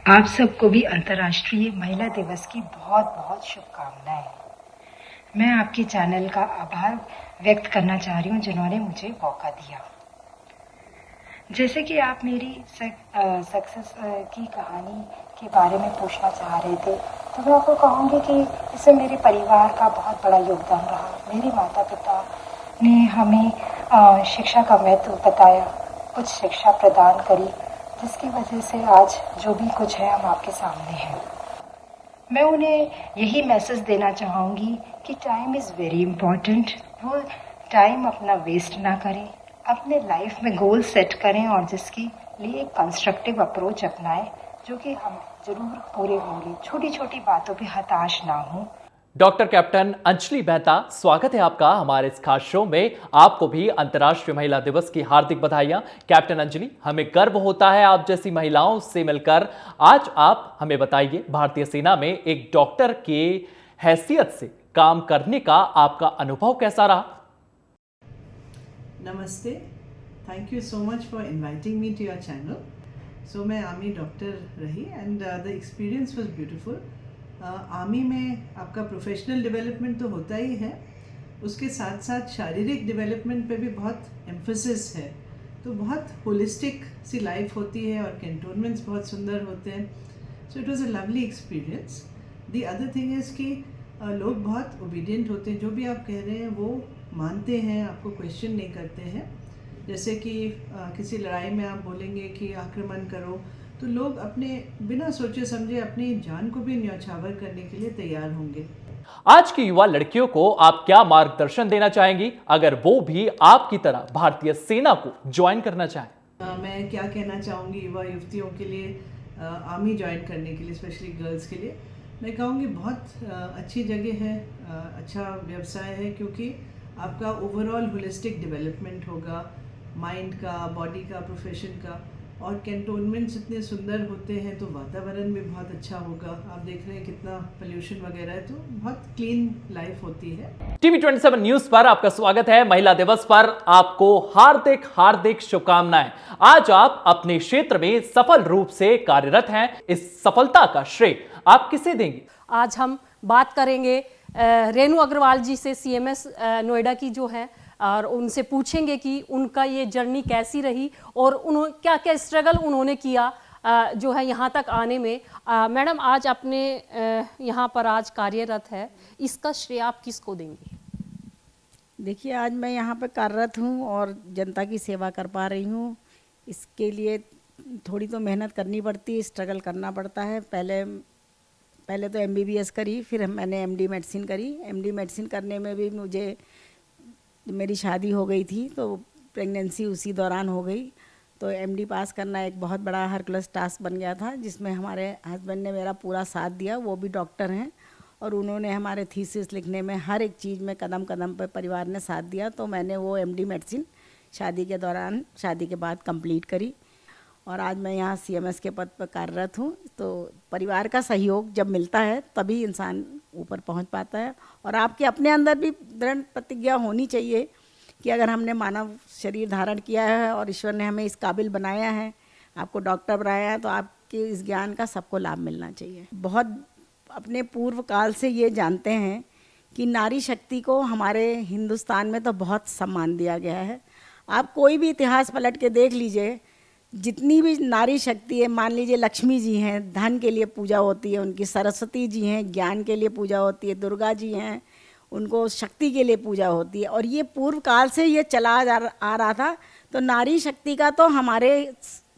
S9: आप सबको भी अंतर्राष्ट्रीय महिला दिवस की बहुत बहुत शुभकामनाएं। मैं आपके चैनल का आभार व्यक्त करना चाह रही हूँ जिन्होंने मुझे मौका दिया। जैसे कि आप मेरी सक्सेस की कहानी के बारे में पूछना चाह रहे थे, तो मैं आपको कहूँगी कि इसमें मेरे परिवार का बहुत बड़ा योगदान रहा। मेरे माता पिता ने हमें शिक्षा का महत्व बताया, कुछ शिक्षा प्रदान करी, जिसकी वजह से आज जो भी कुछ है हम आपके सामने हैं। मैं उन्हें यही मैसेज देना चाहूँगी कि टाइम इज़ वेरी इम्पॉर्टेंट। वो टाइम अपना वेस्ट ना करें, अपने लाइफ में गोल सेट करें और जिसके लिए एक कंस्ट्रक्टिव अप्रोच अपनाएं, जो कि हम जरूर पूरे होंगे। छोटी छोटी बातों पे हताश ना हो।
S1: डॉक्टर कैप्टन अंजलि मेहता, स्वागत है आपका हमारे इस खास शो में। आपको भी अंतर्राष्ट्रीय महिला दिवस की हार्दिक बधाइयां। कैप्टन अंजलि, हमें गर्व होता है आप जैसी महिलाओं से मिलकर। आज आप हमें बताइए, भारतीय सेना में एक डॉक्टर के हैसियत से काम करने का आपका अनुभव कैसा रहा?
S10: नमस्ते, thank you so much for inviting me to your channel. So मैं आर्मी डॉक्टर रही and the experience was beautiful. Army में आपका प्रोफेशनल डेवलपमेंट तो होता ही है, उसके साथ साथ शारीरिक डेवलपमेंट पे भी बहुत एम्फोसिस है। तो बहुत होलिस्टिक सी लाइफ होती है और कैंटोनमेंट्स बहुत सुंदर होते हैं। So it was a lovely experience. The other thing is कि लोग बहुत ओबीडियंट होते हैं, जो भी आप कह रहे हैं वो मानते हैं, आपको क्वेश्चन नहीं करते हैं। जैसे कि किसी लड़ाई में आप बोलेंगे कि आक्रमण करो, तो लोग अपने बिना सोचे समझे अपनी जान को भी न्यौछावर करने के लिए तैयार होंगे।
S1: आज की युवा लड़कियों को आप क्या मार्गदर्शन देना चाहेंगी अगर वो भी आपकी तरह भारतीय सेना को ज्वाइन करना चाहें?
S10: मैं क्या कहना चाहूँगी युवा युवतियों के लिए आर्मी ज्वाइन करने के लिए, स्पेशली गर्ल्स के लिए? मैं कहूँगी बहुत अच्छी जगह है, अच्छा व्यवसाय है, क्योंकि आपका ओवरऑल होलिस्टिक डेवलपमेंट होगा, माइंड का, बॉडी का, प्रोफेशन का। और कैंटोनमेंट्स इतने सुंदर होते हैं तो वातावरण भी बहुत अच्छा होगा। आप देख रहे हैं कितना पोल्यूशन वगैरह है, तो बहुत क्लीन लाइफ होती है।
S1: टीवी 27 न्यूज पर आपका स्वागत है। महिला दिवस पर आपको हार्दिक हार्दिक शुभकामनाएं। आज आप अपने क्षेत्र में सफल रूप से कार्यरत हैं। इस सफलता का श्रेय आप किसे देंगे?
S11: आज हम बात करेंगे रेणु अग्रवाल जी से, CMS नोएडा की जो है, और उनसे पूछेंगे कि उनका ये जर्नी कैसी रही और उन्होंने क्या क्या स्ट्रगल उन्होंने किया जो है यहाँ तक आने में। मैडम, आज अपने यहाँ पर आज कार्यरत है, इसका श्रेय आप किसको देंगी?
S12: देखिए, आज मैं यहाँ पर कार्यरत हूँ और जनता की सेवा कर पा रही हूँ। इसके लिए थोड़ी तो मेहनत करनी पड़ती है, स्ट्रगल करना पड़ता है। पहले तो MBBS करी, फिर मैंने MD मेडिसिन करी। MD मेडिसिन करने में भी मुझे, मेरी शादी हो गई थी तो प्रेगनेंसी उसी दौरान हो गई, तो MD पास करना एक बहुत बड़ा हरक्युलस टास्क बन गया था, जिसमें हमारे हस्बैंड ने मेरा पूरा साथ दिया। वो भी डॉक्टर हैं और उन्होंने हमारे थीसिस लिखने में हर एक चीज़ में कदम कदम पर परिवार ने साथ दिया। तो मैंने वो MD मेडिसिन शादी के दौरान, शादी के बाद कंप्लीट करी और आज मैं यहाँ CMS के पद पर कार्यरत हूँ। तो परिवार का सहयोग जब मिलता है तभी इंसान ऊपर पहुँच पाता है। और आपके अपने अंदर भी दृढ़ प्रतिज्ञा होनी चाहिए कि अगर हमने मानव शरीर धारण किया है और ईश्वर ने हमें इस काबिल बनाया है, आपको डॉक्टर बनाया है, तो आपके इस ज्ञान का सबको लाभ मिलना चाहिए। बहुत अपने पूर्व काल से ये जानते हैं कि नारी शक्ति को हमारे हिंदुस्तान में तो बहुत सम्मान दिया गया है। आप कोई भी इतिहास पलट के देख लीजिए, जितनी भी नारी शक्ति है, मान लीजिए लक्ष्मी जी हैं, धन के लिए पूजा होती है उनकी, सरस्वती जी हैं, ज्ञान के लिए पूजा होती है, दुर्गा जी हैं, उनको शक्ति के लिए पूजा होती है। और ये पूर्व काल से ये चला आ रहा था। तो नारी शक्ति का तो हमारे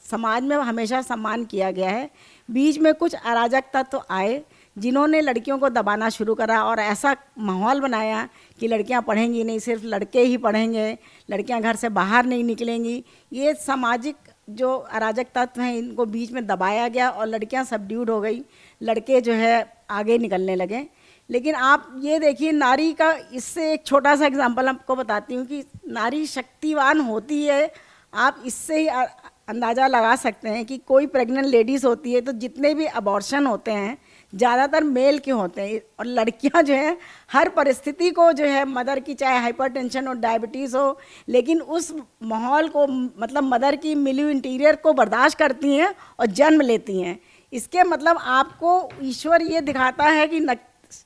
S12: समाज में हमेशा सम्मान किया गया है। बीच में कुछ अराजकता तो आए जिन्होंने लड़कियों को दबाना शुरू करा और ऐसा माहौल बनाया कि लड़कियां पढ़ेंगी नहीं, सिर्फ लड़के ही पढ़ेंगे, लड़कियां घर से बाहर नहीं निकलेंगी। ये सामाजिक जो अराजक तत्व हैं इनको बीच में दबाया गया और लड़कियां सबड्यूड हो गई, लड़के जो है आगे निकलने लगे। लेकिन आप ये देखिए, नारी का, इससे एक छोटा सा एग्जांपल आपको बताती हूँ कि नारी शक्तिवान होती है। आप इससे ही अंदाज़ा लगा सकते हैं कि कोई प्रेग्नेंट लेडीज़ होती है तो जितने भी अबॉर्शन होते हैं ज़्यादातर मेल के होते हैं। और लड़कियां जो है हर परिस्थिति को जो है, मदर की चाहे हाइपरटेंशन हो, डायबिटीज़ हो, लेकिन उस माहौल को, मतलब मदर की मिली इंटीरियर को बर्दाश्त करती हैं और जन्म लेती हैं। इसके मतलब आपको ईश्वर ये दिखाता है कि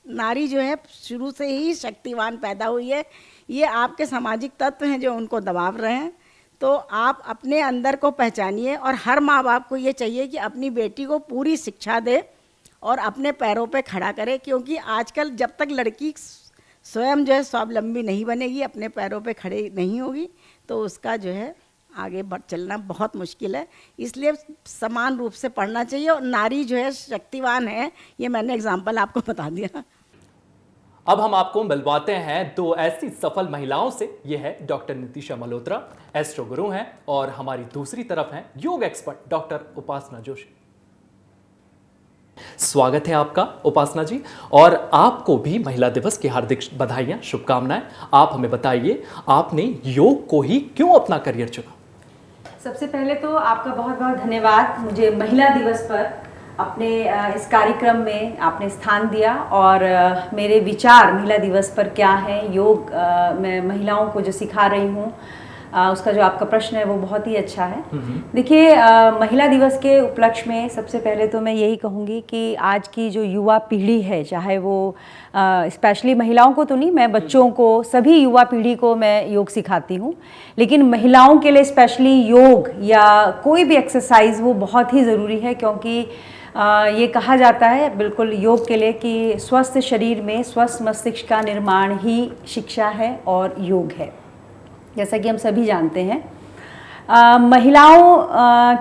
S12: नारी जो है शुरू से ही शक्तिवान पैदा हुई है। ये आपके सामाजिक तत्व हैं जो उनको दबाव रहे हैं। तो आप अपने अंदर को पहचानिए और हर माँ बाप को ये चाहिए कि अपनी बेटी को पूरी शिक्षा दे और अपने पैरों पे खड़ा करे, क्योंकि आजकल जब तक लड़की स्वयं जो है स्वावलंबी नहीं बनेगी, अपने पैरों पे खड़े नहीं होगी, तो उसका जो है आगे बढ़ चलना बहुत मुश्किल है। इसलिए समान रूप से पढ़ना चाहिए और नारी जो है शक्तिवान है, ये मैंने एग्जाम्पल आपको बता दिया।
S1: अब हम आपको मिलवाते हैं दो ऐसी सफल महिलाओं से। ये है डॉक्टर नितिशा मल्होत्रा, एस्ट्रो गुरु हैं, और हमारी दूसरी तरफ हैं योग एक्सपर्ट डॉक्टर उपासना जोशी। स्वागत है आपका उपासना जी, और आपको भी महिला दिवस की हार्दिक बधाइयां, शुभकामनाएं। आप हमें बताइए, आपने योग को ही क्यों अपना करियर चुना?
S13: सबसे पहले तो आपका बहुत बहुत धन्यवाद, मुझे महिला दिवस पर अपने इस कार्यक्रम में आपने स्थान दिया, और मेरे विचार महिला दिवस पर क्या है, योग मैं महिलाओं को जो सिखा रही हूँ, उसका जो आपका प्रश्न है वो बहुत ही अच्छा है। देखिए, महिला दिवस के उपलक्ष्य में सबसे पहले तो मैं यही कहूँगी कि आज की जो युवा पीढ़ी है, चाहे वो स्पेशली महिलाओं को तो नहीं, मैं बच्चों को, सभी युवा पीढ़ी को मैं योग सिखाती हूँ, लेकिन महिलाओं के लिए स्पेशली योग या कोई भी एक्सरसाइज वो बहुत ही ज़रूरी है, क्योंकि ये कहा जाता है बिल्कुल योग के लिए कि स्वस्थ शरीर में स्वस्थ मस्तिष्क का निर्माण ही शिक्षा है और योग है, जैसा कि हम सभी जानते हैं। महिलाओं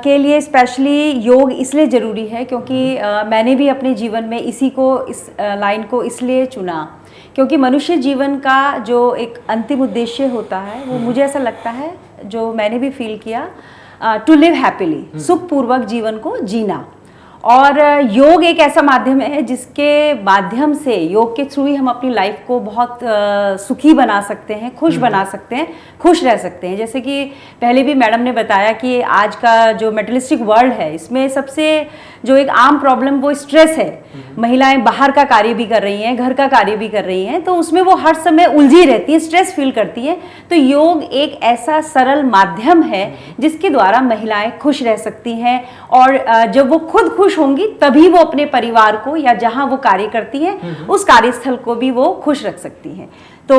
S13: के लिए स्पेशली योग इसलिए ज़रूरी है क्योंकि मैंने भी अपने जीवन में इस लाइन को इसलिए चुना, क्योंकि मनुष्य जीवन का जो एक अंतिम उद्देश्य होता है, वो मुझे ऐसा लगता है, जो मैंने भी फील किया, टू लिव हैप्पीली, सुखपूर्वक जीवन को जीना। और योग एक ऐसा माध्यम है जिसके माध्यम से, योग के थ्रू ही हम अपनी लाइफ को बहुत सुखी बना सकते हैं, खुश बना सकते हैं, खुश रह सकते हैं। जैसे कि पहले भी मैडम ने बताया कि आज का जो मेटेरियलिस्टिक वर्ल्ड है, इसमें सबसे जो एक आम प्रॉब्लम वो स्ट्रेस है। महिलाएं बाहर का कार्य भी कर रही हैं, घर का कार्य भी कर रही हैं, तो उसमें वो हर समय उलझी रहती हैं, स्ट्रेस फील करती हैं। तो योग एक ऐसा सरल माध्यम है जिसके द्वारा महिलाएं खुश रह सकती हैं, और जब वो खुद खुश होंगी तभी वो अपने परिवार को या जहां वो कार्य करती हैं उस कार्यस्थल को भी वो खुश रख सकती हैं। तो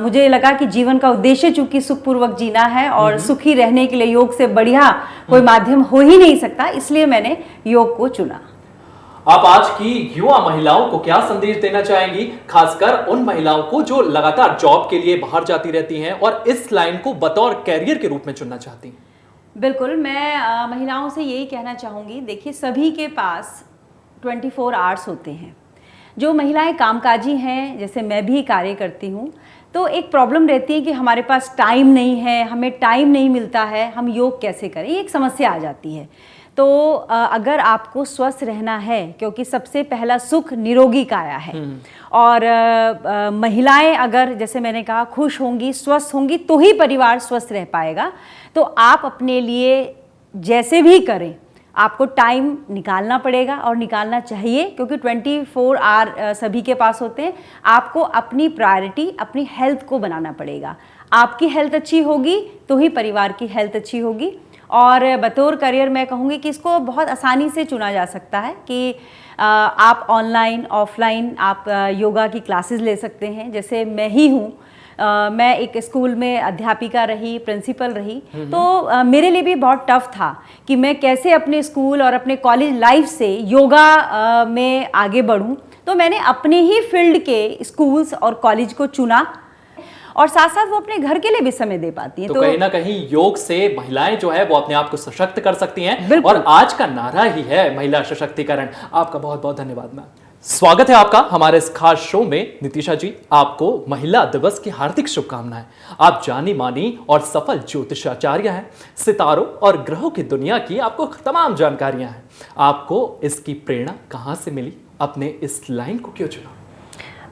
S13: मुझे लगा कि जीवन का उद्देश्य चूंकि सुखपूर्वक जीना है और सुखी रहने के लिए योग से बढ़िया कोई माध्यम हो ही नहीं सकता, इसलिए मैंने योग को चुना।
S1: आप आज की युवा महिलाओं को क्या संदेश देना चाहेंगी, खासकर उन महिलाओं को जो लगातार जॉब के लिए बाहर जाती रहती हैं और इस लाइन को बतौर कैरियर के रूप में चुनना चाहती हैं?
S13: बिल्कुल, मैं महिलाओं से यही कहना चाहूँगी, देखिए सभी के पास 24 आवर्स होते हैं। जो महिलाएं कामकाजी हैं, जैसे मैं भी कार्य करती हूँ, तो एक प्रॉब्लम रहती है कि हमारे पास टाइम नहीं है, हमें टाइम नहीं मिलता है, हम योग कैसे करें, ये एक समस्या आ जाती है। तो अगर आपको स्वस्थ रहना है, क्योंकि सबसे पहला सुख निरोगी काया है, और महिलाएं अगर, जैसे मैंने कहा, खुश होंगी, स्वस्थ होंगी, तो ही परिवार स्वस्थ रह पाएगा। तो आप अपने लिए जैसे भी करें, आपको टाइम निकालना पड़ेगा और निकालना चाहिए, क्योंकि 24 आवर सभी के पास होते हैं। आपको अपनी प्रायोरिटी अपनी हेल्थ को बनाना पड़ेगा। आपकी हेल्थ अच्छी होगी तो ही परिवार की हेल्थ अच्छी होगी। और बतौर करियर मैं कहूँगी कि इसको बहुत आसानी से चुना जा सकता है कि आप ऑनलाइन ऑफलाइन आप योगा की क्लासेस ले सकते हैं। जैसे मैं ही हूँ, मैं एक स्कूल में अध्यापिका रही, प्रिंसिपल रही, तो मेरे लिए भी बहुत टफ था कि मैं कैसे अपने स्कूल और अपने कॉलेज लाइफ से योगा में आगे बढ़ूं। तो मैंने अपने ही फील्ड के स्कूल्स और कॉलेज को चुना, और साथ साथ वो अपने घर के लिए भी समय दे पाती हैं।
S1: तो कहीं ना कहीं योग से महिलाएं जो है वो अपने आप को सशक्त कर सकती हैं, और आज का नारा ही है महिला सशक्तिकरण। आपका बहुत बहुत धन्यवाद मैम। स्वागत है आपका हमारे इस खास शो में। नितिशा जी, आपको महिला दिवस की हार्दिक शुभकामनाएं। आप जानी मानी और सफल ज्योतिषाचार्य हैं, सितारों और ग्रहों की दुनिया की आपको तमाम जानकारियां हैं। आपको इसकी प्रेरणा कहां से मिली, अपने इस लाइन को क्यों चुना?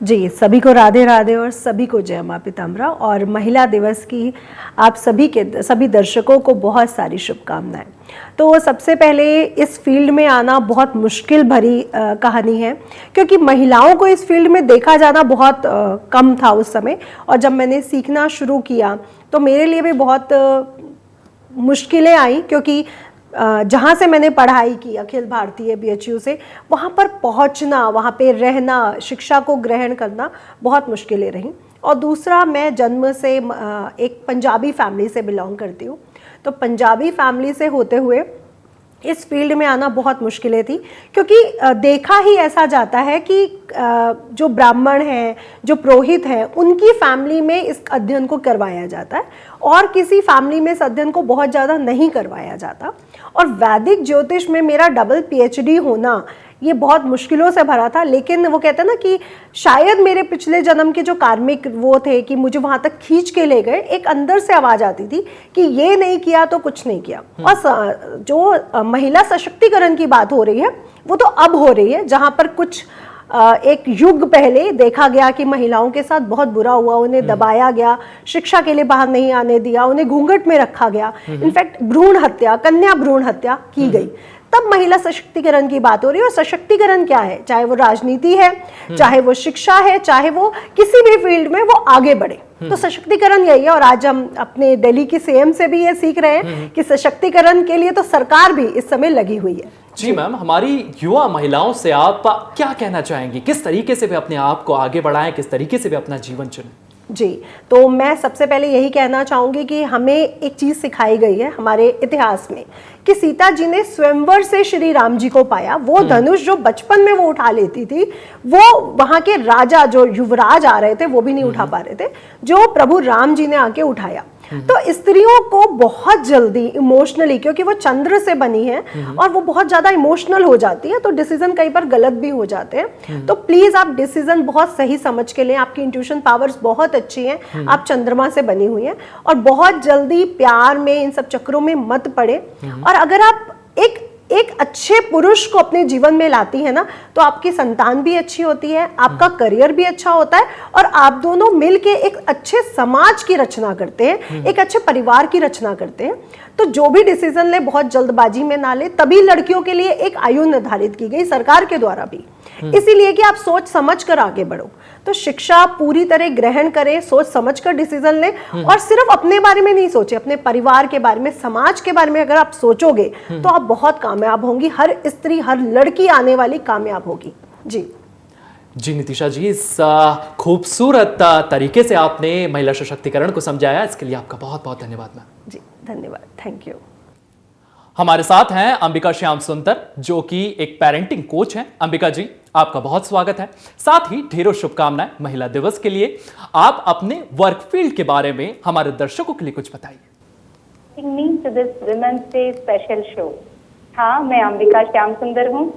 S14: जी, सभी को राधे राधे और सभी को जय मां पीताम्बरा, और महिला दिवस की आप सभी दर्शकों को बहुत सारी शुभकामनाएं। तो सबसे पहले इस फील्ड में आना बहुत मुश्किल भरी कहानी है, क्योंकि महिलाओं को इस फील्ड में देखा जाना बहुत कम था उस समय, और जब मैंने सीखना शुरू किया तो मेरे लिए भी बहुत मुश्किलें आई, क्योंकि जहाँ से मैंने पढ़ाई की अखिल भारतीय BHU से, वहाँ पर पहुँचना, वहाँ पे रहना, शिक्षा को ग्रहण करना बहुत मुश्किलें रहीं। और दूसरा, मैं जन्म से एक पंजाबी फैमिली से बिलोंग करती हूँ, तो पंजाबी फैमिली से होते हुए इस फील्ड में आना बहुत मुश्किलें थी, क्योंकि देखा ही ऐसा जाता है कि जो ब्राह्मण हैं, जो पुरोहित हैं, उनकी फैमिली में इस अध्ययन को करवाया जाता है और किसी फैमिली में इस अध्ययन को बहुत ज़्यादा नहीं करवाया जाता। और वैदिक ज्योतिष में मेरा डबल PhD होना ये बहुत मुश्किलों से भरा था, लेकिन वो कहते हैं ना कि शायद मेरे पिछले जन्म के जो कार्मिक वो थे कि मुझे वहाँ तक खींच के ले गए, एक अंदर से आवाज़ आती थी कि ये नहीं किया तो कुछ नहीं किया। और जो महिला सशक्तिकरण की बात हो रही है वो तो अब हो रही है, जहाँ पर कुछ एक युग पहले देखा गया कि महिलाओं के साथ बहुत बुरा हुआ, उन्हें दबाया गया, शिक्षा के लिए बाहर नहीं आने दिया, उन्हें घूंघट में रखा गया, इनफैक्ट भ्रूण हत्या, कन्या भ्रूण हत्या की गई। तब महिला सशक्तिकरण की बात हो रही है। और सशक्तिकरण क्या है, चाहे वो राजनीति है, चाहे वो शिक्षा है, चाहे वो किसी भी फील्ड में वो आगे बढ़े, तो सशक्तिकरण यही है। और आज हम अपने दिल्ली की CM से भी ये सीख रहे हैं कि सशक्तिकरण के लिए तो सरकार भी इस समय लगी हुई है।
S1: जी मैम, हमारी युवा महिलाओं से आप क्या कहना चाहेंगी, किस तरीके से वे अपने आप को आगे बढ़ाएं, किस तरीके से वे अपना जीवन चुनें?
S14: जी, तो मैं सबसे पहले यही कहना चाहूँगी कि हमें एक चीज़ सिखाई गई है हमारे इतिहास में कि सीता जी ने स्वयंवर से श्री राम जी को पाया। वो धनुष जो बचपन में वो उठा लेती थी, वो वहाँ के राजा जो युवराज आ रहे थे वो भी नहीं उठा पा रहे थे, जो प्रभु राम जी ने आके उठाया। तो स्त्रियों को बहुत जल्दी इमोशनली, क्योंकि वो चंद्र से बनी है और वो बहुत ज्यादा इमोशनल हो जाती है, तो डिसीजन कई बार गलत भी हो जाते हैं। तो प्लीज आप डिसीजन बहुत सही समझ के लें। आपकी इंट्यूशन पावर्स बहुत अच्छी हैं, आप चंद्रमा से बनी हुई हैं, और बहुत जल्दी प्यार में इन सब चक्रों में मत पड़े। और अगर आप एक अच्छे पुरुष को अपने जीवन में लाती है ना, तो आपकी संतान भी अच्छी होती है, आपका करियर भी अच्छा होता है, और आप दोनों मिलके एक अच्छे समाज की रचना करते हैं, एक अच्छे परिवार की रचना करते हैं। तो जो भी डिसीजन ले बहुत जल्दबाजी में ना ले। तभी लड़कियों के लिए एक आयु निर्धारित की गई सरकार के द्वारा भी, इसीलिए कि आप सोच समझ कर आगे बढ़ो। तो शिक्षा पूरी तरह ग्रहण करें, सोच समझ कर डिसीजन लें, और सिर्फ अपने बारे में नहीं सोचे, अपने परिवार के बारे में, समाज के बारे में अगर आप सोचोगे तो आप बहुत कामयाब होंगी। हर स्त्री, हर लड़की आने वाली कामयाब होगी। जी
S1: नितिशा जी, इस खूबसूरत तरीके से आपने महिला सशक्तिकरण को समझाया, इसके लिए आपका बहुत बहुत धन्यवाद मैम।
S14: जी धन्यवाद, थैंक यू।
S1: हमारे साथ हैं अंबिका श्याम सुंदर, जो कि एक पेरेंटिंग कोच हैं। अंबिका जी, आपका बहुत स्वागत है, साथ ही ढेरों शुभकामनाएं महिला दिवस के लिए। आप अपने वर्क फील्ड के बारे में हमारे दर्शकों के लिए कुछ बताइए।
S15: to this Women's Day special show. हाँ, मैं अंबिका श्याम सुंदर हूँ।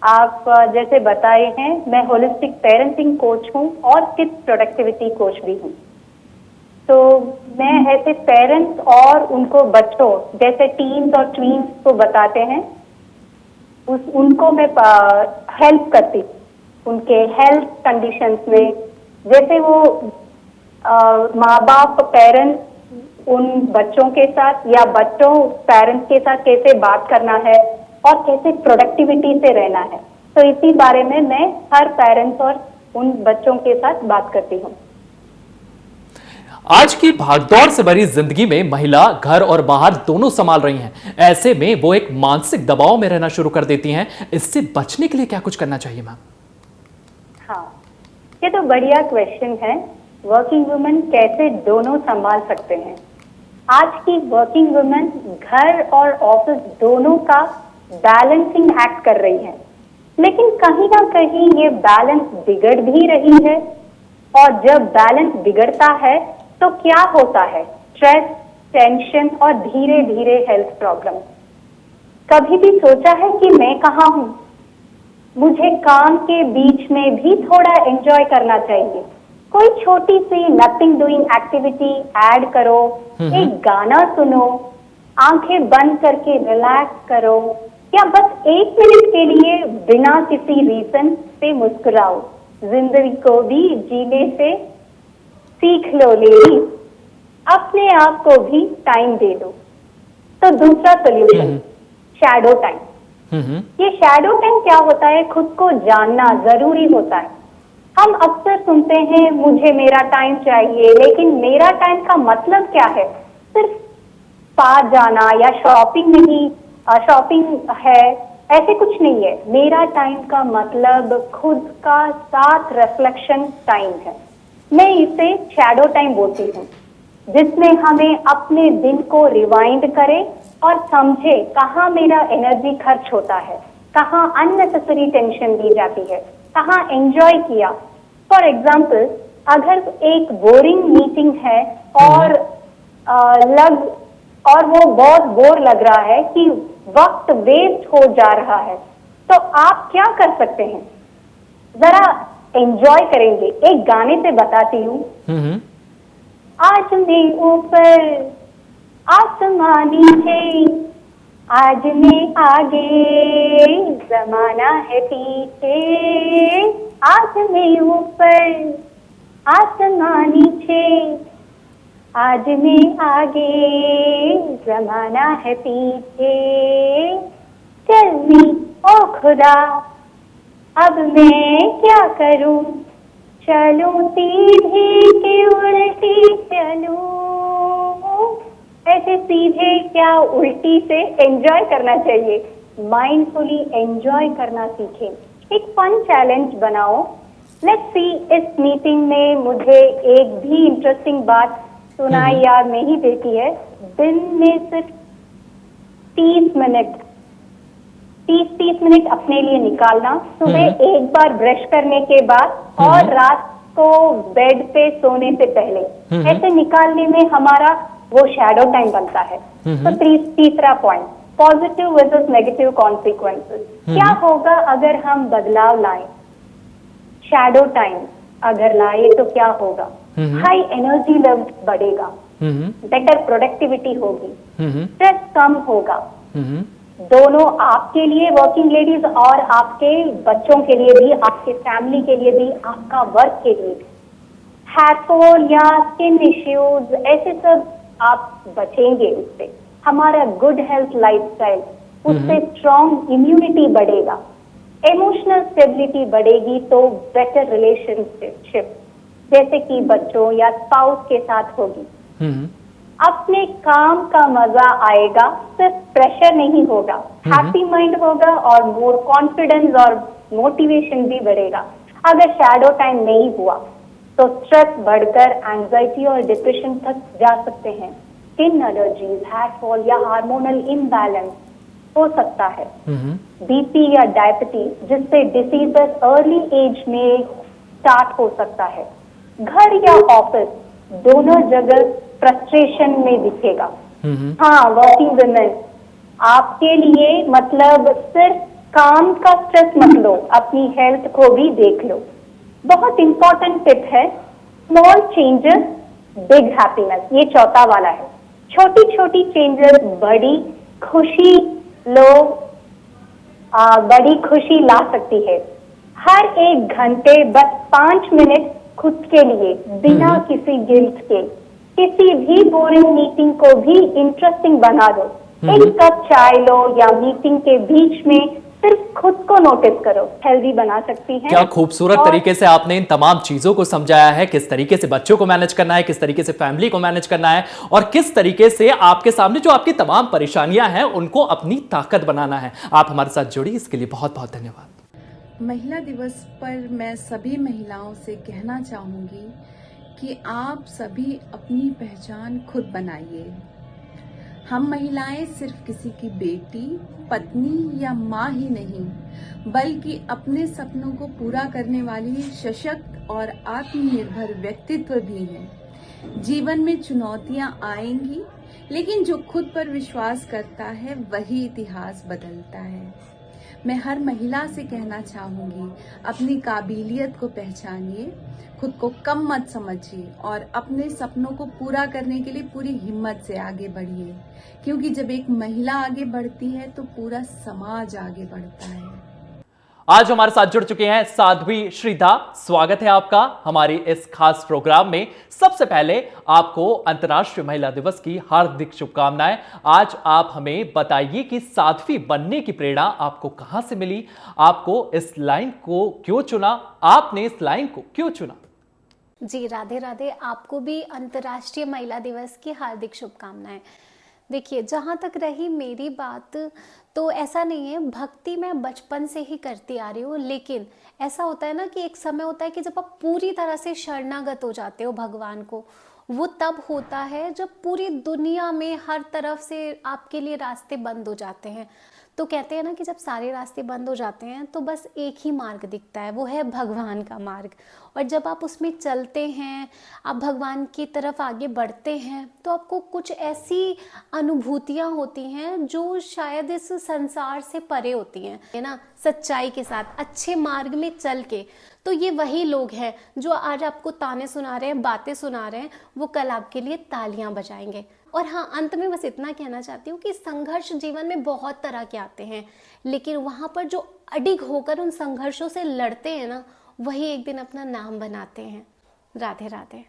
S15: आप जैसे बताए हैं, मैं होलिस्टिक पेरेंटिंग कोच हूँ और किड्स प्रोडक्टिविटी कोच भी हूँ। तो मैं ऐसे पेरेंट्स और उनको बच्चों जैसे टीन्स और ट्वीन्स को बताते हैं, उनको मैं हेल्प करती हूँ उनके हेल्थ कंडीशंस में। जैसे वो माँ बाप पेरेंट्स उन बच्चों के साथ या बच्चों पेरेंट्स के साथ कैसे बात करना है और कैसे प्रोडक्टिविटी से रहना है, तो इसी बारे में मैं हर पेरेंट्स और उन बच्चों के साथ बात करती हूँ।
S1: आज की भागदौड़ से भरी जिंदगी में महिला घर और बाहर दोनों संभाल रही हैं। ऐसे में वो एक मानसिक दबाव में रहना शुरू कर देती हैं। इससे बचने के लिए क्या कुछ करना चाहिए मैम?
S15: हाँ, ये तो बढ़िया क्वेश्चन है। वर्किंग वुमेन कैसे दोनों संभाल सकते हैं? आज की वर्किंग वुमेन घर और ऑफिस दोनों का बैलेंसिंग एक्ट कर रही है, लेकिन कहीं ना कहीं ये बैलेंस बिगड़ भी रही है। और जब बैलेंस बिगड़ता है तो क्या होता है? स्ट्रेस, टेंशन और धीरे धीरे हेल्थ प्रॉब्लम। कभी भी सोचा है कि मैं कहाँ हूँ? मुझे काम के बीच में भी थोड़ा एंजॉय करना चाहिए। कोई छोटी सी नथिंग डूइंग एक्टिविटी ऐड करो, एक गाना सुनो, आंखें बंद करके रिलैक्स करो, या बस 1 मिनट के लिए बिना किसी रीजन से मुस्कुराओ। जिंदगी को भी जीने से सीख लो लेडी, अपने आप को भी टाइम दे दो। तो दूसरा सोल्यूशन, शैडो टाइम। ये शैडो टाइम क्या होता है? खुद को जानना जरूरी होता है। हम अक्सर सुनते हैं मुझे मेरा टाइम चाहिए, लेकिन मेरा टाइम का मतलब क्या है? सिर्फ स्पा जाना या शॉपिंग नहीं, शॉपिंग है, ऐसे कुछ नहीं है। मेरा टाइम का मतलब खुद का साथ रिफ्लेक्शन टाइम है। मैं इसे शैडो टाइम बोलती हूँ, जिसमें हमें अपने दिन को रिवाइंड करें और समझे कहाँ मेरा एनर्जी खर्च होता है, कहाँ अननेसेसरी टेंशन दी जाती है, कहाँ एंजॉय किया। फॉर एग्जाम्पल, अगर एक बोरिंग मीटिंग है और वो बहुत बोर लग रहा है कि वक्त वेस्ट हो जा रहा है, तो आप क्या कर सकते हैं? जरा एंजॉय करेंगे। एक गाने से बताती हूँ। आज मैं ऊपर आसमान नीचे, आज मैं आगे जमाना है पीछे, आज मैं ऊपर आसमान नीचे, आज मैं आगे जमाना है पीछे, चलनी ओ खुदा अब मैं क्या करूं, चलूं सीधे के उल्टी चलूं। ऐसे सीधे क्या उल्टी से एंजॉय करना चाहिए, माइंडफुली एंजॉय करना सीखें। एक फन चैलेंज बनाओ। लेट्स सी, इस मीटिंग में मुझे एक भी इंटरेस्टिंग बात सुनाई या नहीं देती है। दिन में सिर्फ 30 मिनट अपने लिए निकालना, सुबह एक बार ब्रश करने के बाद और रात को बेड पे सोने से पहले, ऐसे निकालने में हमारा वो शैडो टाइम बनता है। तो तीसरा point, positive versus negative consequences. क्या होगा अगर हम बदलाव लाएं? शैडो टाइम अगर लाए तो क्या होगा? हाई एनर्जी लेवल बढ़ेगा, बेटर प्रोडक्टिविटी होगी, स्ट्रेस कम होगा, दोनों आपके लिए, वर्किंग लेडीज, और आपके बच्चों के लिए भी, आपके फैमिली के लिए भी, आपका वर्क के लिए भी। हेयर फॉल या स्किन इश्यूज, ऐसे सब आप बचेंगे उससे। हमारा गुड हेल्थ लाइफस्टाइल, उससे स्ट्रॉन्ग इम्यूनिटी बढ़ेगा, इमोशनल स्टेबिलिटी बढ़ेगी, तो बेटर रिलेशनशिप जैसे कि बच्चों या स्पाउस के साथ होगी। अपने काम का मजा आएगा, सिर्फ प्रेशर नहीं होगा, हैप्पी माइंड होगा और मोर कॉन्फिडेंस और मोटिवेशन भी बढ़ेगा। अगर शैडो टाइम नहीं हुआ तो स्ट्रेस बढ़कर एंजाइटी और डिप्रेशन तक जा सकते हैं। स्किन एलर्जीज, हेयर फॉल या हार्मोनल इम्बैलेंस हो सकता है, बीपी या डायबिटीज, जिससे डिसीजेस अर्ली एज में स्टार्ट हो सकता है। घर या ऑफिस, दोनों जगह फ्रस्ट्रेशन में दिखेगा। हाँ, वर्किंग वुमेन, आपके लिए मतलब सिर्फ काम का स्ट्रेस मत लो, अपनी हेल्थ को भी देख लो। बहुत इंपॉर्टेंट टिप है, स्मॉल चेंजेस बिग हैप्पीनेस, ये चौथा वाला है। छोटी छोटी चेंजेस बड़ी खुशी बड़ी खुशी ला सकती है। हर एक घंटे बस 5 मिनट खुद के लिए, बिना किसी गिल्ट के, किसी भी बोरिंग मीटिंग को भी इंटरेस्टिंग बना दो। एक कप चाय लो या मीटिंग के बीच में सिर्फ खुद को नोटिस करो, हेल्दी बना सकती है।
S1: क्या खूबसूरत तरीके से आपने इन तमाम चीजों को समझाया है, किस तरीके से बच्चों को मैनेज करना है, किस तरीके से फैमिली को मैनेज करना है, और किस तरीके से आपके सामने जो आपकी तमाम परेशानियां हैं उनको अपनी ताकत बनाना है। आप हमारे साथ जुड़ी, इसके लिए बहुत बहुत धन्यवाद।
S16: महिला दिवस पर मैं सभी महिलाओं से कहना चाहूँगी कि आप सभी अपनी पहचान खुद बनाइए। हम महिलाएं सिर्फ किसी की बेटी, पत्नी या माँ ही नहीं, बल्कि अपने सपनों को पूरा करने वाली सशक्त और आत्मनिर्भर व्यक्तित्व भी हैं। जीवन में चुनौतियां आएंगी, लेकिन जो खुद पर विश्वास करता है वही इतिहास बदलता है। मैं हर महिला से कहना चाहूँगी, अपनी काबिलियत को पहचानिए, खुद को कम मत समझिए और अपने सपनों को पूरा करने के लिए पूरी हिम्मत से आगे बढ़िए, क्योंकि जब एक महिला आगे बढ़ती है तो पूरा समाज आगे बढ़ता है।
S1: आज हमारे साथ जुड़ चुके हैं साध्वी श्रीधा। स्वागत है आपका हमारे इस खास प्रोग्राम में। सबसे पहले आपको अंतर्राष्ट्रीय महिला दिवस की हार्दिक शुभकामनाएं। आज आप हमें बताइए कि साध्वी बनने की प्रेरणा आपको कहां से मिली, आपको इस लाइन को क्यों चुना, आपने इस लाइन को क्यों चुना?
S17: जी राधे राधे, आपको भी अंतर्राष्ट्रीय महिला दिवस की हार्दिक शुभकामनाएं। देखिए, जहाँ तक रही मेरी बात, तो ऐसा नहीं है, भक्ति मैं बचपन से ही करती आ रही हूँ, लेकिन ऐसा होता है ना कि एक समय होता है कि जब आप पूरी तरह से शरणागत हो जाते हो भगवान को, वो तब होता है जब पूरी दुनिया में हर तरफ से आपके लिए रास्ते बंद हो जाते हैं। तो कहते हैं ना कि जब सारे रास्ते बंद हो जाते हैं तो बस एक ही मार्ग दिखता है, वो है भगवान का मार्ग। और जब आप उसमें चलते हैं, आप भगवान की तरफ आगे बढ़ते हैं, तो आपको कुछ ऐसी अनुभूतियाँ होती हैं जो शायद इस संसार से परे होती हैं, है ना, सच्चाई के साथ अच्छे मार्ग में चल के। तो ये वही लोग हैं जो आज आपको ताने सुना रहे हैं, बातें सुना रहे हैं, वो कल आपके लिए तालियां बजाएंगे। और हाँ, अंत में बस इतना कहना चाहती हूँ कि संघर्ष जीवन में बहुत तरह के आते हैं, लेकिन वहाँ पर जो अडिग होकर उन संघर्षों से लड़ते हैं ना, वही एक दिन अपना नाम बनाते हैं। राधे राधे।